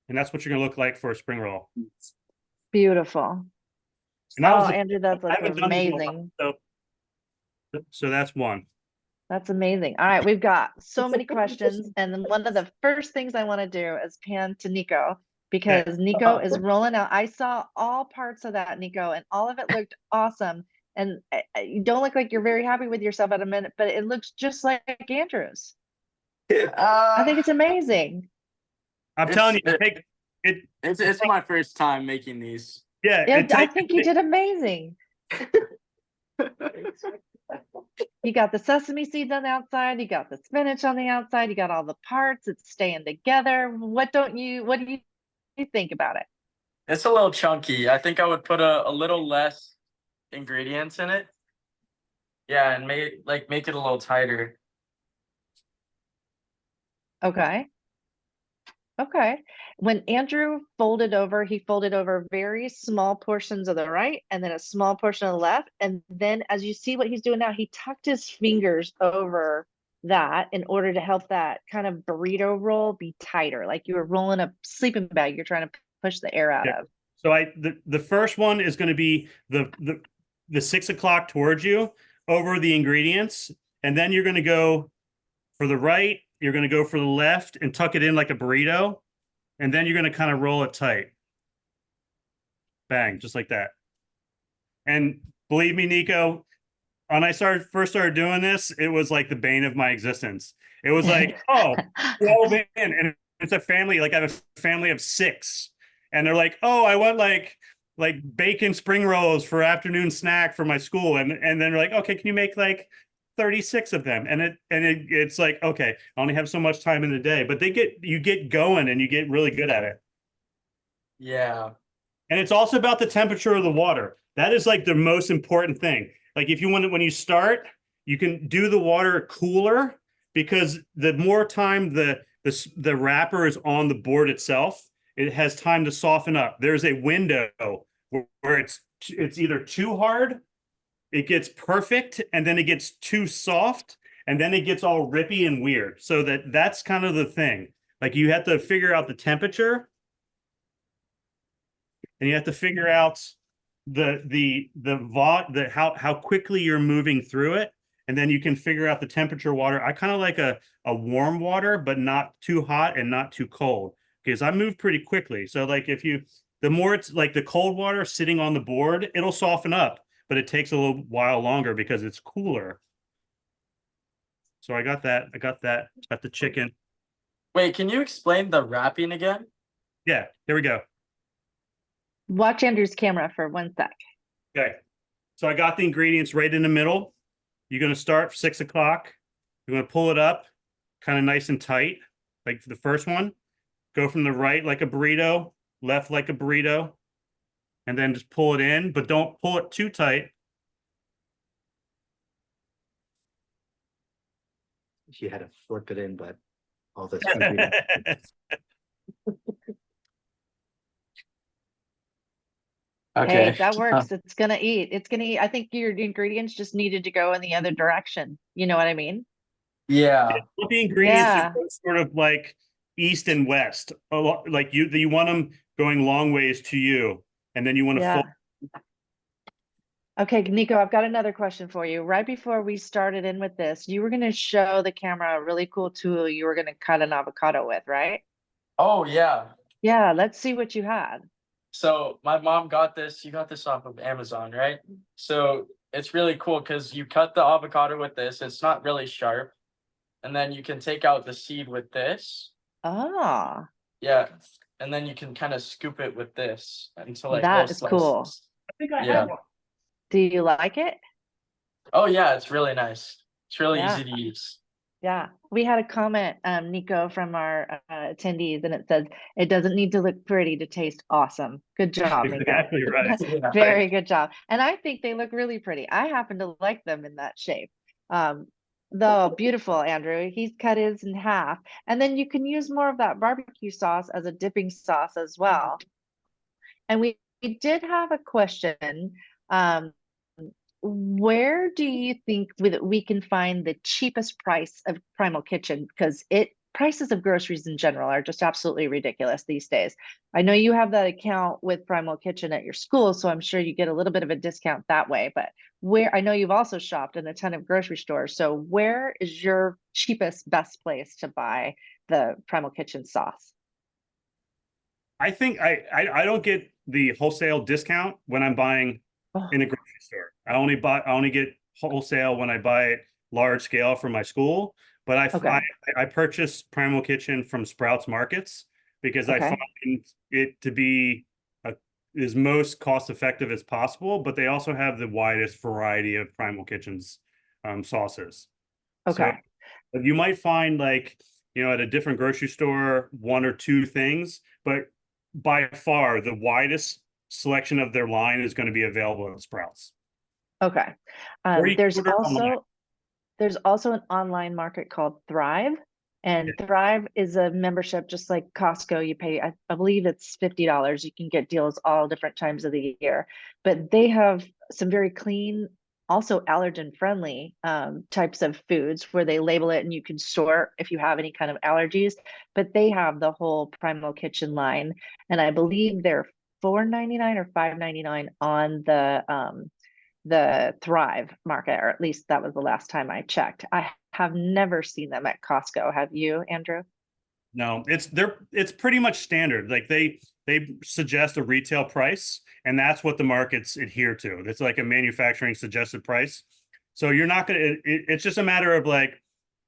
Speaker 2: And that's what you're going to look like for a spring roll.
Speaker 1: Beautiful.
Speaker 2: And that was
Speaker 1: Andrew, that's
Speaker 2: I haven't done these in a
Speaker 1: amazing.
Speaker 2: while, so that's one.
Speaker 1: That's amazing. All right, we've got so many questions, and then one of the first things I want to do is pan to Nico, because Nico is rolling out. I saw all parts of that, Nico, and all of it looked awesome. And you don't look like you're very happy with yourself at a minute, but it looks just like Andrew's. I think it's amazing.
Speaker 2: I'm telling you,
Speaker 3: it's my first time making these.
Speaker 2: Yeah,
Speaker 1: I think you did amazing. You got the sesame seeds on the outside, you got the spinach on the outside, you got all the parts, it's staying together. What do you think about it?
Speaker 3: It's a little chunky. I think I would put a little less ingredients in it. Yeah, and make it a little tighter.
Speaker 1: Okay. When Andrew folded over, he folded over very small portions of the right and then a small portion of the left. And then as you see what he's doing now, he tucked his fingers over that in order to help that kind of burrito roll be tighter. Like you were rolling a sleeping bag you're trying to push the air out of.
Speaker 2: So the first one is going to be the 6 o'clock towards you over the ingredients. And then you're going to go for the right, you're going to go for the left and tuck it in like a burrito. And then you're going to kind of roll it tight. Bang, just like that. And believe me, Nico, when I first started doing this, it was like the bane of my existence. It was like, oh, 12 in, and it's a family, like I have a family of 6. And they're like, oh, I want like bacon spring rolls for afternoon snack for my school. And then they're like, okay, can you make like 36 of them? And it's like, okay, I only have so much time in the day, but you get going and you get really good at it.
Speaker 3: Yeah.
Speaker 2: And it's also about the temperature of the water. That is like the most important thing. Like if you want to, when you start, you can do the water cooler, because the more time the wrapper is on the board itself, it has time to soften up. There's a window where it's either too hard, it gets perfect, and then it gets too soft, and then it gets all rippy and weird. So that's kind of the thing. Like you have to figure out the temperature, and you have to figure out how quickly you're moving through it, and then you can figure out the temperature water. I kind of like a warm water, but not too hot and not too cold, because I move pretty quickly. So like the more it's like the cold water sitting on the board, it'll soften up, but it takes a little while longer because it's cooler. So I got that. Got the chicken.
Speaker 3: Wait, can you explain the wrapping again?
Speaker 2: Yeah, here we go.
Speaker 1: Watch Andrew's camera for 1 sec.
Speaker 2: Okay. So I got the ingredients right in the middle. You're going to start 6 o'clock. You're going to pull it up kind of nice and tight. Like for the first one, go from the right like a burrito, left like a burrito, and then just pull it in, but don't pull it too tight.
Speaker 4: She had to flip it in, but all this.
Speaker 3: Okay.
Speaker 1: Hey, that works. It's gonna eat. It's gonna eat. I think your ingredients just needed to go in the other direction. You know what I mean?
Speaker 3: Yeah.
Speaker 2: The ingredients
Speaker 1: Yeah.
Speaker 2: are sort of like east and west. Like you want them going long ways to you, and then you want to
Speaker 1: Yeah.
Speaker 2: fold.
Speaker 1: Okay, Nico, I've got another question for you. Right before we started in with this, you were gonna show the camera a really cool tool you were gonna cut an avocado with, right?
Speaker 3: Oh, yeah.
Speaker 1: Yeah, let's see what you had.
Speaker 3: So my mom got this. You got this off of Amazon, right? So it's really cool because you cut the avocado with this. It's not really sharp. And then you can take out the seed with this.
Speaker 1: Ah,
Speaker 3: Yeah. And then you can kind of scoop it with this into like
Speaker 1: that
Speaker 3: little
Speaker 1: is cool.
Speaker 3: slices.
Speaker 2: I think I
Speaker 3: Yeah.
Speaker 2: have one.
Speaker 1: Do you like it?
Speaker 3: Oh, yeah. It's really nice. It's really
Speaker 1: Yeah.
Speaker 3: easy to use.
Speaker 1: Yeah, we had a comment, Nico, from our attendees, and it says it doesn't need to look pretty to taste awesome. Good job, Nico.
Speaker 2: Exactly right.
Speaker 3: Yeah.
Speaker 1: Very good job. And I think they look really pretty. I happen to like them in that shape. Though beautiful, Andrew. He's cut his in half, and then you can use more of that barbecue sauce as a dipping sauce as well. And we did have a question. Where do you think we can find the cheapest price of Primal Kitchen? Because prices of groceries in general are just absolutely ridiculous these days. I know you have that account with Primal Kitchen at your school, so I'm sure you get a little bit of a discount that way. But I know you've also shopped in a ton of grocery stores. So where is your cheapest, best place to buy the Primal Kitchen sauce?
Speaker 2: I think I don't get the wholesale discount when I'm buying in a grocery store. I only get wholesale when I buy it large scale for my school. But I purchase Primal Kitchen from Sprouts Markets because I find it to be as most cost effective as possible. But they also have the widest variety of Primal Kitchen's sauces.
Speaker 1: Okay.
Speaker 2: So you might find like at a different grocery store 1 or 2 things, but by far the widest selection of their line is going to be available at Sprouts.
Speaker 1: Okay. There's also an online market called Thrive, and Thrive is a membership just like Costco. You pay, I believe it's $50. You can get deals all different times of the year, but they have some very clean, also allergen friendly types of foods where they label it and you can sort if you have any kind of allergies. But they have the whole Primal Kitchen line, and I believe they're $4.99 or $5.99 on the Thrive market, or at least that was the last time I checked. I have never seen them at Costco. Have you, Andrew?
Speaker 2: No, it's pretty much standard. Like they suggest a retail price, and that's what the markets adhere to. It's like a manufacturing suggested price. So you're not gonna. It's just a matter of like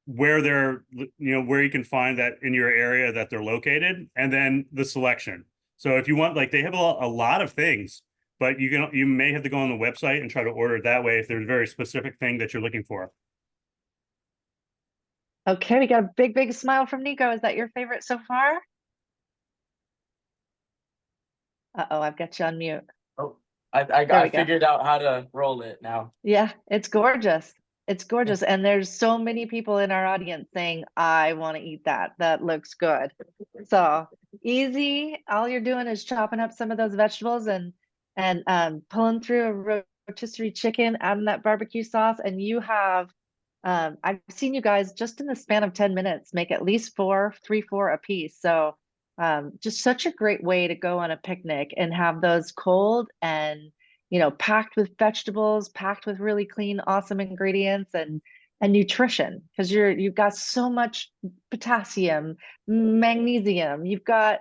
Speaker 2: where they're, where you can find that in your area that they're located, and then the selection. So if you want, like, they have a lot of things, but you may have to go on the website and try to order it that way if there's a very specific thing that you're looking for.
Speaker 1: Okay, we got a big smile from Nico. Is that your favorite so far? Uh-oh, I've got you on mute.
Speaker 3: Oh,
Speaker 1: There
Speaker 3: I
Speaker 1: we go.
Speaker 3: figured out how to roll it now.
Speaker 1: Yeah, it's gorgeous. It's gorgeous. And there's so many people in our audience saying, I want to eat that. That looks good. So easy. All you're doing is chopping up some of those vegetables and pulling through a rotisserie chicken, adding that barbecue sauce, and you have I've seen you guys just in the span of 10 minutes make at least four a piece. So just such a great way to go on a picnic and have those cold and packed with vegetables, packed with really clean, awesome ingredients and nutrition, because you've got so much potassium, magnesium, you've got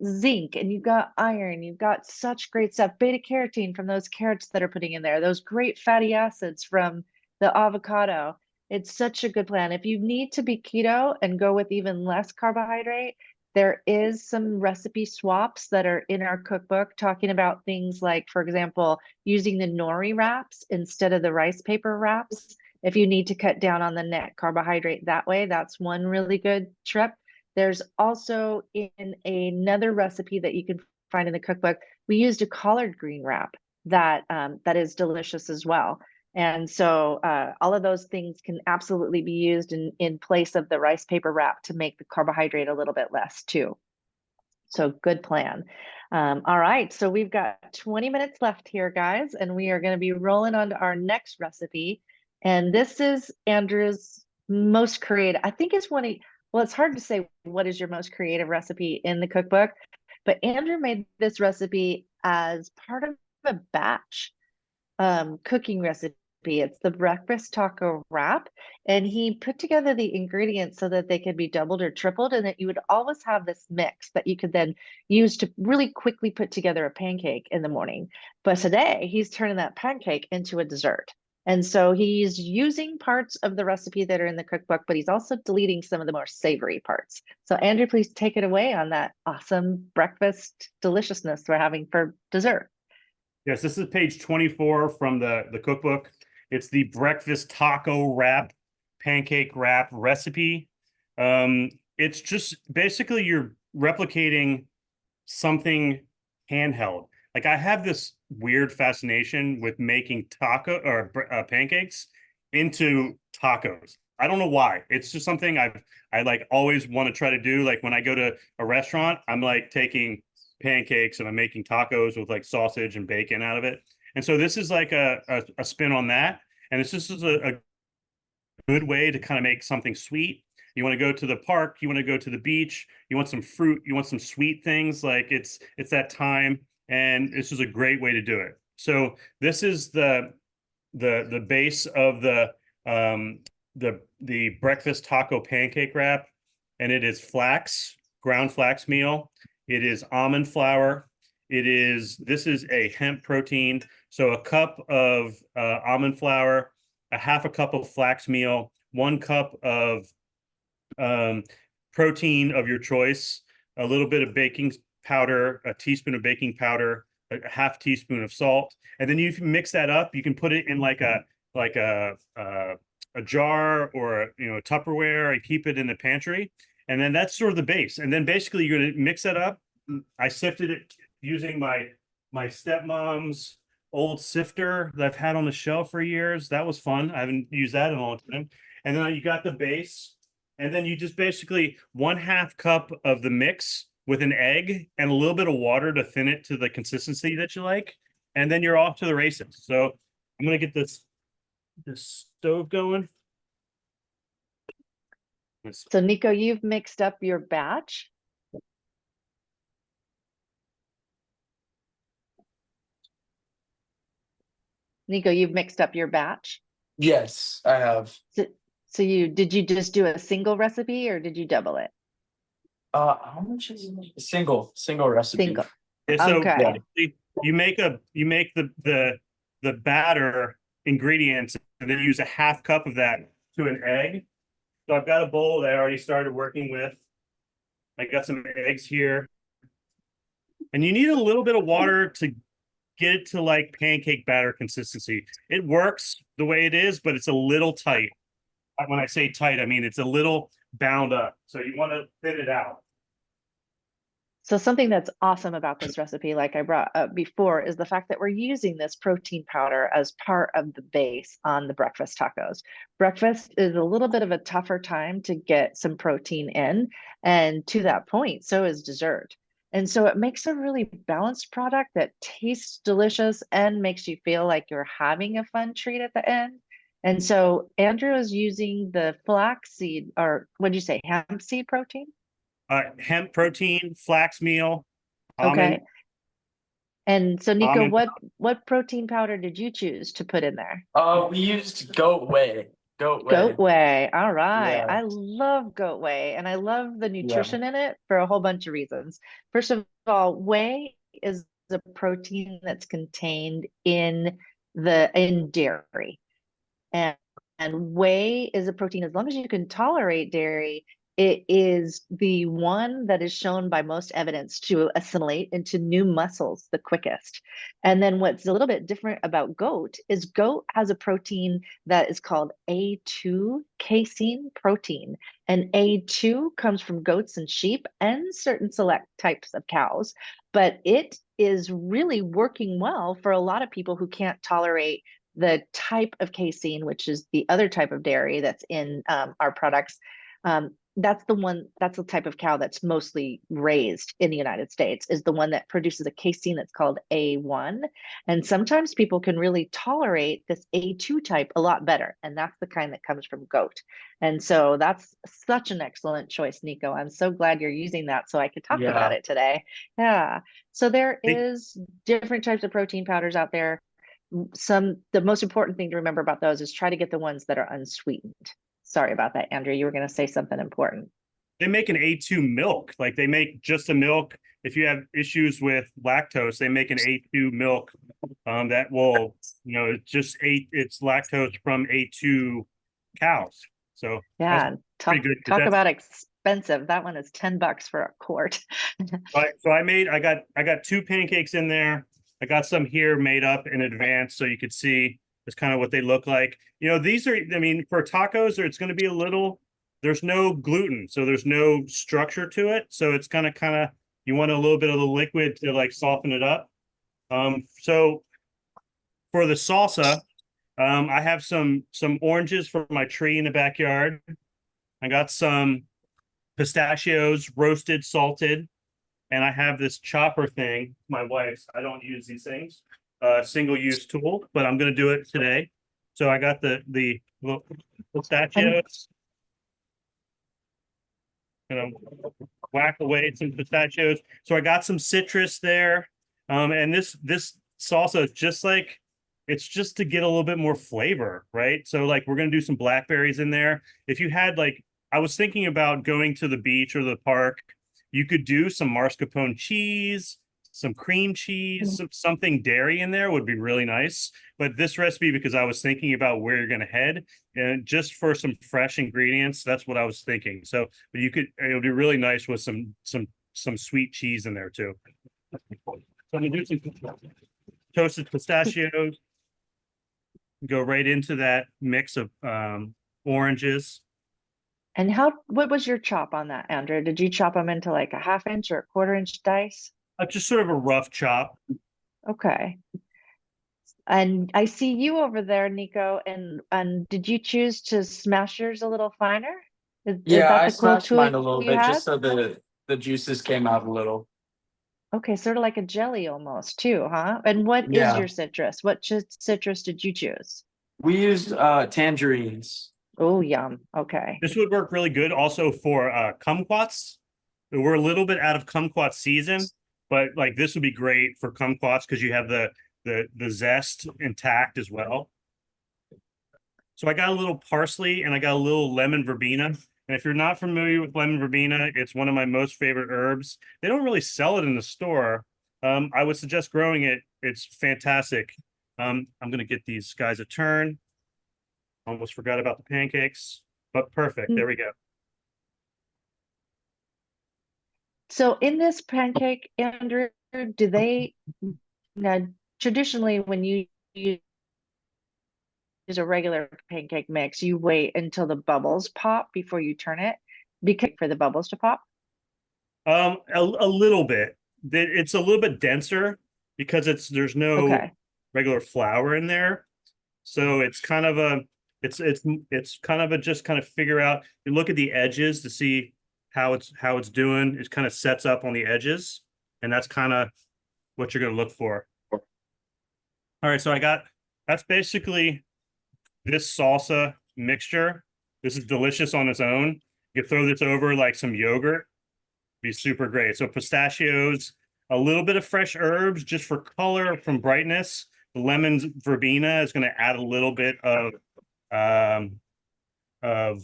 Speaker 1: zinc, and you've got iron, you've got such great stuff, beta carotene from those carrots that are putting in there, those great fatty acids from the avocado. It's such a good plan. If you need to be keto and go with even less carbohydrate, there is some recipe swaps that are in our cookbook talking about things like, for example, using the nori wraps instead of the rice paper wraps. If you need to cut down on the net carbohydrate that way, that's one really good trip. There's also in another recipe that you can find in the cookbook, we used a collard green wrap that that is delicious as well. And so all of those things can absolutely be used in place of the rice paper wrap to make the carbohydrate a little bit less too. So good plan. All right, so we've got 20 minutes left here, guys, and we are going to be rolling on to our next recipe. And this is Andrew's most creative. I think it's well, it's hard to say what is your most creative recipe in the cookbook, but Andrew made this recipe as part of a batch cooking recipe. It's the breakfast taco wrap, and he put together the ingredients so that they could be doubled or tripled, and that you would always have this mix that you could then use to really quickly put together a pancake in the morning. But today he's turning that pancake into a dessert. And so he's using parts of the recipe that are in the cookbook, but he's also deleting some of the more savory parts. So Andrew, please take it away on that awesome breakfast deliciousness we're having for dessert.
Speaker 2: Yes, this is page 24 from the cookbook. It's the breakfast taco wrap, pancake wrap recipe. It's just basically you're replicating something handheld. Like, I have this weird fascination with making taco or pancakes into tacos. I don't know why. It's just something I like always want to try to do. Like, when I go to a restaurant, I'm like taking pancakes and I'm making tacos with like sausage and bacon out of it. And so this is like a spin on that. And it's just a good way to kind of make something sweet. You want to go to the park, you want to go to the beach, you want some fruit, you want some sweet things. Like, it's that time, and this is a great way to do it. So this is the base of the breakfast taco pancake wrap, and it is ground flax meal. It is almond flour. This is a hemp protein. So a cup of almond flour, a half a cup of flax meal, 1 cup of protein of your choice, a little bit of baking powder, a teaspoon of baking powder, a half teaspoon of salt. And then you mix that up. You can put it in like a jar or a Tupperware and keep it in the pantry. And then that's sort of the base. And then basically you're going to mix that up. I sifted it using my stepmom's old sifter that I've had on the shelf for years. That was fun. I haven't used that in a long time. And then you got the base. And then you just basically 1/2 cup of the mix with an egg and a little bit of water to thin it to the consistency that you like. And then you're off to the races. So I'm going to get this stove going.
Speaker 1: So Nico, you've mixed up your batch. Nico, you've mixed up your batch.
Speaker 3: Yes, I have.
Speaker 1: So did you just do a single recipe or did you double it?
Speaker 3: How much is it? Single recipe.
Speaker 1: Single.
Speaker 2: So
Speaker 1: Okay.
Speaker 2: you make the batter ingredients, and then use a half cup of that to an egg, So I've got a bowl that I already started working with. I got some eggs here. And you need a little bit of water to get it to like pancake batter consistency. It works the way it is, but it's a little tight. When I say tight, I mean it's a little bound up. So you want to thin it out.
Speaker 1: So something that's awesome about this recipe, like I brought up before, is the fact that we're using this protein powder as part of the base on the breakfast tacos. Breakfast is a little bit of a tougher time to get some protein in, and to that point, so is dessert. And so it makes a really balanced product that tastes delicious and makes you feel like you're having a fun treat at the end. And so Andrew is using the flaxseed, or what did you say, hemp seed protein?
Speaker 2: Hemp protein, flax meal, almond,
Speaker 1: Okay. And so Nico,
Speaker 2: almond.
Speaker 1: what protein powder did you choose to put in there?
Speaker 3: We used goat whey. Goat
Speaker 1: Goat
Speaker 3: whey.
Speaker 1: whey. All right.
Speaker 3: Yeah.
Speaker 1: I love goat whey and I love the
Speaker 3: Yeah.
Speaker 1: nutrition in it for a whole bunch of reasons. First of all, whey is a protein that's contained in dairy. And whey is a protein, as long as you can tolerate dairy, it is the one that is shown by most evidence to assimilate into new muscles the quickest. And then what's a little bit different about goat is goat has a protein that is called A2 casein protein. And A2 comes from goats and sheep and certain select types of cows, but it is really working well for a lot of people who can't tolerate the type of casein, which is the other type of dairy that's in our products. That's the type of cow that's mostly raised in the United States, is the one that produces a casein that's called A1. And sometimes people can really tolerate this A2 type a lot better. And that's the kind that comes from goat. And so that's such an excellent choice, Nico. I'm so glad you're using that so I could talk about
Speaker 3: Yeah.
Speaker 1: it today. Yeah. So there
Speaker 2: Hey.
Speaker 1: is different types of protein powders out there. The most important thing to remember about those is try to get the ones that are unsweetened. Sorry about that, Andrew. You were going to say something important.
Speaker 2: They make an A2 milk. Like they make just a milk. If you have issues with lactose, they make an A2 milk that will, it's lactose from A2 cows. So
Speaker 1: Yeah,
Speaker 2: that's pretty good.
Speaker 1: talk about expensive. That one is $10 for a quart.
Speaker 2: So I got two pancakes in there. I got some here made up in advance so you could see just kind of what they look like. These are, I mean, for tacos, it's going to be there's no gluten, so there's no structure to it. So it's kind of, you want a little bit of the liquid to like soften it up. So for the salsa, I have some oranges from my tree in the backyard. I got some pistachios, roasted, salted. And I have this chopper thing, my wife's. I don't use these things, single-use tool, but I'm going to do it today. So I got the little pistachios. Gonna whack away some pistachios. So I got some citrus there. And this salsa is it's just to get a little bit more flavor, right? So like we're gonna do some blackberries in there. If you had I was thinking about going to the beach or the park. You could do some mascarpone cheese, some cream cheese, something dairy in there would be really nice. But this recipe, because I was thinking about where you're going to head, and just for some fresh ingredients, that's what I was thinking. So, but it would be really nice with some sweet cheese in there too. So I'm gonna do some toasted pistachios. Go right into that mix of oranges.
Speaker 1: And what was your chop on that, Andrew? Did you chop them into like a 1/2 inch or a 1/4 inch dice?
Speaker 2: Just sort of a rough chop.
Speaker 1: Okay. And I see you over there, Nico. And did you choose to smash yours a little finer? Is
Speaker 3: Yeah,
Speaker 1: that
Speaker 3: I
Speaker 1: the cool
Speaker 3: smashed mine a
Speaker 1: tool
Speaker 3: little
Speaker 1: you
Speaker 3: bit
Speaker 1: had?
Speaker 3: just so the juices came out a little.
Speaker 1: Okay, sort of like a jelly almost too, huh? And what is
Speaker 3: Yeah.
Speaker 1: your citrus? What citrus did you choose?
Speaker 3: We used tangerines.
Speaker 1: Oh, yum. Okay.
Speaker 2: This would work really good also for kumquats. We're a little bit out of kumquat season, but like this would be great for kumquats because you have the zest intact as well. So I got a little parsley and I got a little lemon verbena. And if you're not familiar with lemon verbena, it's one of my most favorite herbs. They don't really sell it in the store. I would suggest growing it. It's fantastic. I'm going to get these guys a turn. Almost forgot about the pancakes. but perfect. There we go.
Speaker 1: So in this pancake, Andrew, do they now traditionally when you use a regular pancake mix, you wait until the bubbles pop before you turn it because for the bubbles to pop?
Speaker 2: A little bit. It's a little bit denser because there's no
Speaker 1: Okay.
Speaker 2: regular flour in there. So it's kind of a it's kind of a just kind of figure out. You look at the edges to see how it's doing. It kind of sets up on the edges, and that's kind of what you're going to look for. All right, so that's basically this salsa mixture. This is delicious on its own. You throw this over like some yogurt, be super great. So pistachios, a little bit of fresh herbs just for color, from brightness. The lemon's verbena is going to add a little bit um, of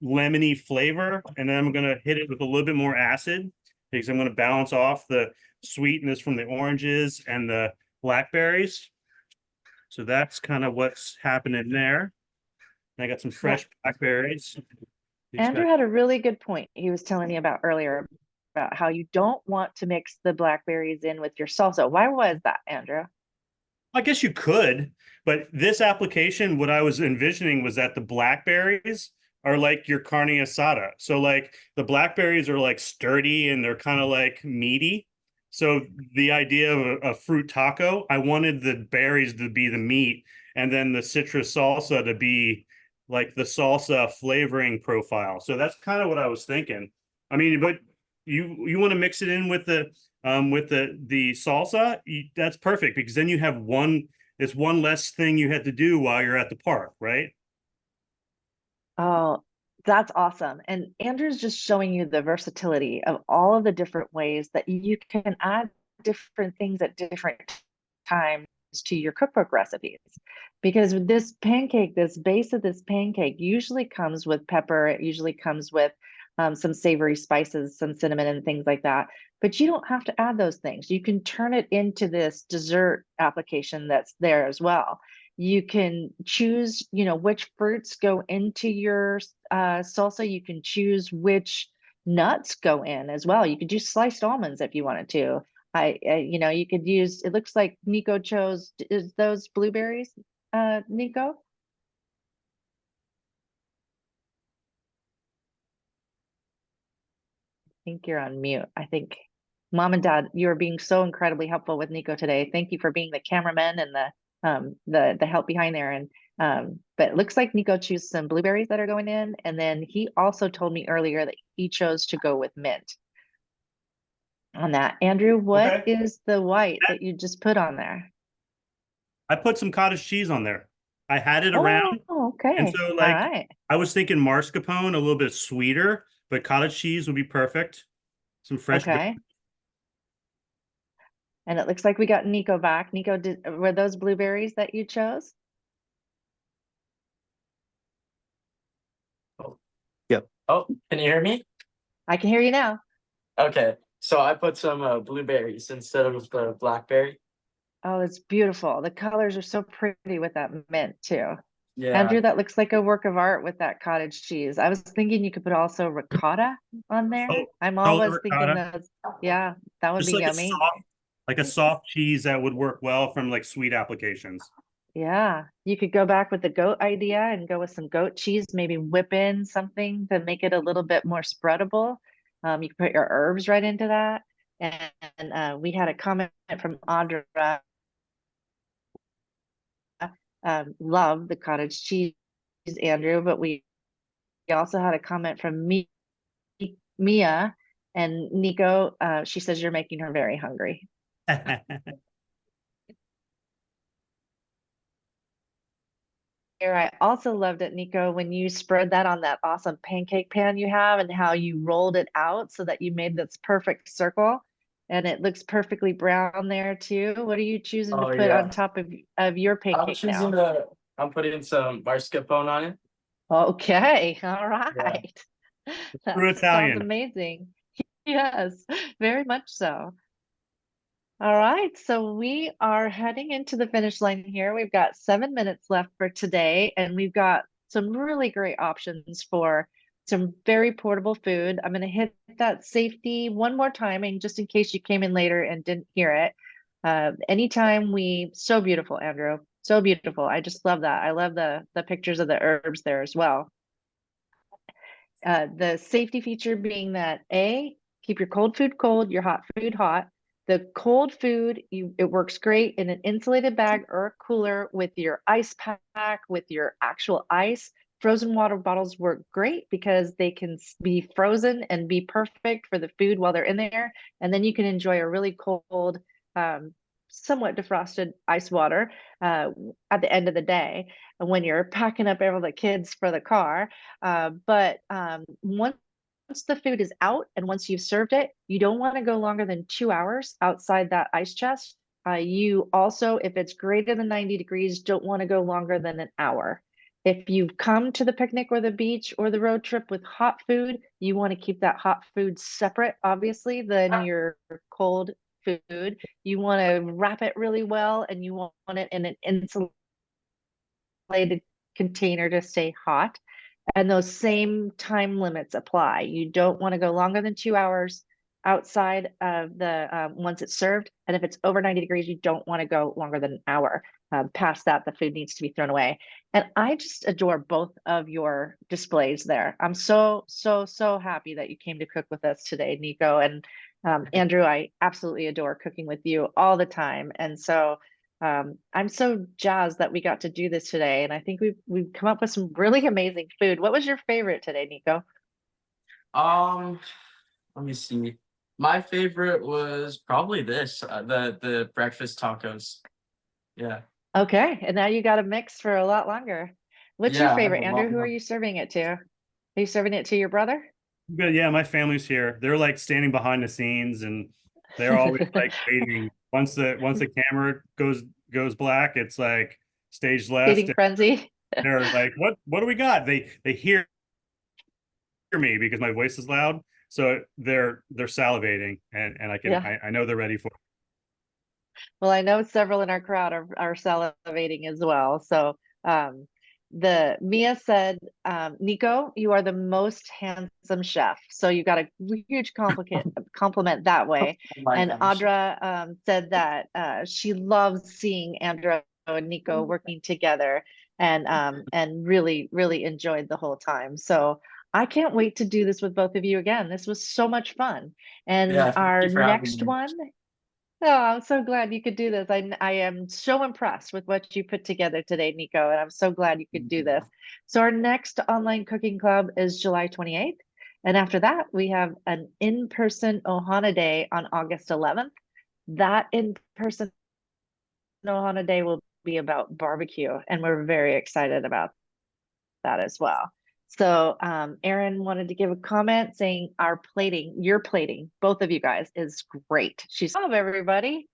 Speaker 2: lemony flavor, and then I'm going to hit it with a little bit more acid because I'm going to balance off the sweetness from the oranges and the blackberries. So that's kind of what's happening there. And I got some fresh blackberries.
Speaker 1: Andrew had a really good point he was telling me about earlier about how you don't want to mix the blackberries in with your salsa. Why was that, Andrew?
Speaker 2: I guess you could, but this application, what I was envisioning was that the blackberries are like your carne asada. So like the blackberries are like sturdy and they're kind of like meaty. So the idea of a fruit taco, I wanted the berries to be the meat and then the citrus salsa to be like the salsa flavoring profile. So that's kind of what I was thinking. I mean, but you want to mix it in with the salsa, that's perfect because then you have it's one less thing you had to do while you're at the park, right?
Speaker 1: Oh, that's awesome. And Andrew's just showing you the versatility of all of the different ways that you can add different things at different times to your cookbook recipes. Because this pancake, this base of this pancake usually comes with pepper, it usually comes with some savory spices, some cinnamon and things like that. But you don't have to add those things. You can turn it into this dessert application that's there as well. You can choose, which fruits go into your salsa. You can choose which nuts go in as well. You could use sliced almonds if you wanted to. You could use, it looks like Nico chose, is those blueberries, Nico? I think you're on mute. I think Mom and Dad, you're being so incredibly helpful with Nico today. Thank you for being the cameraman and the help behind there. And but it looks like Nico chose some blueberries that are going in, and then he also told me earlier that he chose to go with mint on that. Andrew, what
Speaker 2: Okay.
Speaker 1: is the white that you just put on there?
Speaker 2: I put some cottage cheese on there. I had it
Speaker 1: Oh,
Speaker 2: around, and
Speaker 1: okay.
Speaker 2: so
Speaker 1: All
Speaker 2: like
Speaker 1: right.
Speaker 2: I was thinking mascarpone, a little bit sweeter, but cottage cheese would be perfect. Some fresh.
Speaker 1: Okay. And it looks like we got Nico back. Nico, were those blueberries that you chose?
Speaker 4: Yep.
Speaker 3: Oh, can you hear me?
Speaker 1: I can hear you now.
Speaker 3: Okay, so I put some blueberries instead of the blackberry.
Speaker 1: Oh, it's beautiful. The colors are so pretty with that mint too.
Speaker 3: Yeah.
Speaker 1: Andrew, that looks like a work of art with that cottage cheese. I was thinking you could put also ricotta on there.
Speaker 2: Oh,
Speaker 1: I'm
Speaker 2: color
Speaker 1: always thinking
Speaker 2: ricotta.
Speaker 1: those. Yeah, that would
Speaker 2: Just
Speaker 1: be
Speaker 2: like
Speaker 1: yummy.
Speaker 2: a soft cheese that would work well from like sweet applications.
Speaker 1: Yeah, you could go back with the goat idea and go with some goat cheese, maybe whip in something to make it a little bit more spreadable. You can put your herbs right into that. And we had a comment from Audra, love the cottage cheese, Andrew, but we also had a comment from Mia and Nico. She says you're making her very hungry. Here, I also loved it, Nico, when you spread that on that awesome pancake pan you have and how you rolled it out so that you made this perfect circle and it looks perfectly brown there too. What are you choosing to
Speaker 3: Oh
Speaker 1: put on
Speaker 3: yeah.
Speaker 1: top of your pancake now?
Speaker 3: I'm putting some mascarpone on it.
Speaker 1: Okay, all
Speaker 3: Yeah.
Speaker 1: right.
Speaker 2: True
Speaker 1: That sounds
Speaker 2: Italian.
Speaker 1: amazing. Yes, very much so. All right, so we are heading into the finish line here. We've got 7 minutes left for today, and we've got some really great options for some very portable food. I'm going to hit that safety one more time, and just in case you came in later and didn't hear it. So beautiful, Andrew. So beautiful. I just love that. I love the pictures of the herbs there as well. The safety feature being that keep your cold food cold, your hot food hot. The cold food, it works great in an insulated bag or a cooler with your ice pack, with your actual ice. Frozen water bottles work great because they can be frozen and be perfect for the food while they're in there. And then you can enjoy a really cold, somewhat defrosted ice water at the end of the day when you're packing up all the kids for the car. But once the food is out and once you've served it, you don't want to go longer than 2 hours outside that ice chest. You also, if it's greater than 90 degrees, don't want to go longer than an hour. If you've come to the picnic or the beach or the road trip with hot food, you want to keep that hot food separate, obviously, than your cold food. You want to wrap it really well, and you want it in an insulated container to stay hot. And those same time limits apply. You don't want to go longer than 2 hours outside of the once it's served. And if it's over 90 degrees, you don't want to go longer than an hour. Past that, the food needs to be thrown away. And I just adore both of your displays there. I'm so happy that you came to cook with us today, Nico. And Andrew, I absolutely adore cooking with you all the time. And so I'm so jazzed that we got to do this today, and I think we've come up with some really amazing food. What was your favorite today, Nico?
Speaker 3: Let me see. My favorite was probably this, the breakfast tacos. Yeah.
Speaker 1: Okay, and now you got a mix for a lot longer. What's
Speaker 3: Yeah,
Speaker 1: your
Speaker 3: I have
Speaker 1: favorite,
Speaker 3: a
Speaker 1: Andrew?
Speaker 3: lot
Speaker 1: Who are
Speaker 3: more.
Speaker 1: you serving it to? Are you serving it to your brother?
Speaker 2: But yeah, my family's here. They're like standing behind the scenes, and they're always like waiting. Once the camera goes black, it's like stage left.
Speaker 1: Eating frenzy.
Speaker 2: They're like, what do we got? They hear me because my voice is loud, so they're salivating, and
Speaker 1: Yeah.
Speaker 2: I know they're ready for it.
Speaker 1: Well, I know several in our crowd are salivating as well. So the Mia said, Nico, you are the most handsome chef. So you got a huge compliment that way.
Speaker 3: Oh my
Speaker 1: And
Speaker 3: gosh.
Speaker 1: Audra said that she loves seeing Andrea and Nico working together and really enjoyed the whole time. So I can't wait to do this with both of you again. This was so much fun. And
Speaker 3: Yeah, thank
Speaker 1: our
Speaker 3: you for having
Speaker 1: next
Speaker 3: me.
Speaker 1: one, oh, I'm so glad you could do this. I am so impressed with what you put together today, Nico, and I'm so glad you could do this. So our next online cooking club is July 28th. And after that, we have an in-person Ohana Day on August 11th. That in-person Ohana Day will be about barbecue, and we're very excited about that as well. So Erin wanted to give a comment saying your plating, both of you guys, is great. She's love everybody.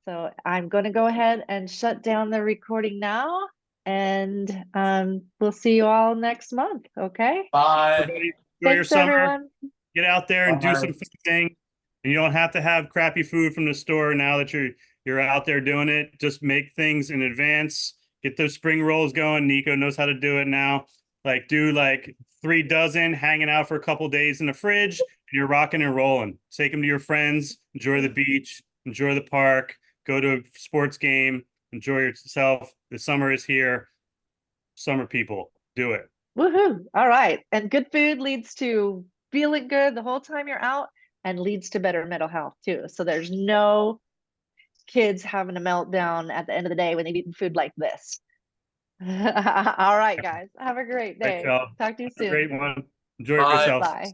Speaker 1: So I'm going to go ahead and shut down the recording now, and we'll see you all next month. Okay.
Speaker 3: Bye.
Speaker 2: Everybody, enjoy your
Speaker 1: Thanks,
Speaker 2: summer.
Speaker 1: everyone.
Speaker 2: Get out there and do
Speaker 3: Bye.
Speaker 2: some thing. And you don't have to have crappy food from the store now that you're out there doing it. Just make things in advance. Get those spring rolls going. Nico knows how to do it now. Like do like 3 dozen hanging out for a couple days in the fridge, and you're rocking and rolling. Take them to your friends. Enjoy the beach. Enjoy the park. Go to a sports game. Enjoy yourself. The summer is here. Summer people, do it.
Speaker 1: Woohoo. All right. And good food leads to feeling good the whole time you're out and leads to better mental health too. So there's no kids having a meltdown at the end of the day when they've eaten food like this. All right, guys. Have a great
Speaker 2: Thanks,
Speaker 1: day.
Speaker 2: y'all.
Speaker 1: Talk to you
Speaker 2: Have a
Speaker 1: soon.
Speaker 2: great one. Enjoy
Speaker 3: Bye.
Speaker 2: yourself.
Speaker 1: Bye.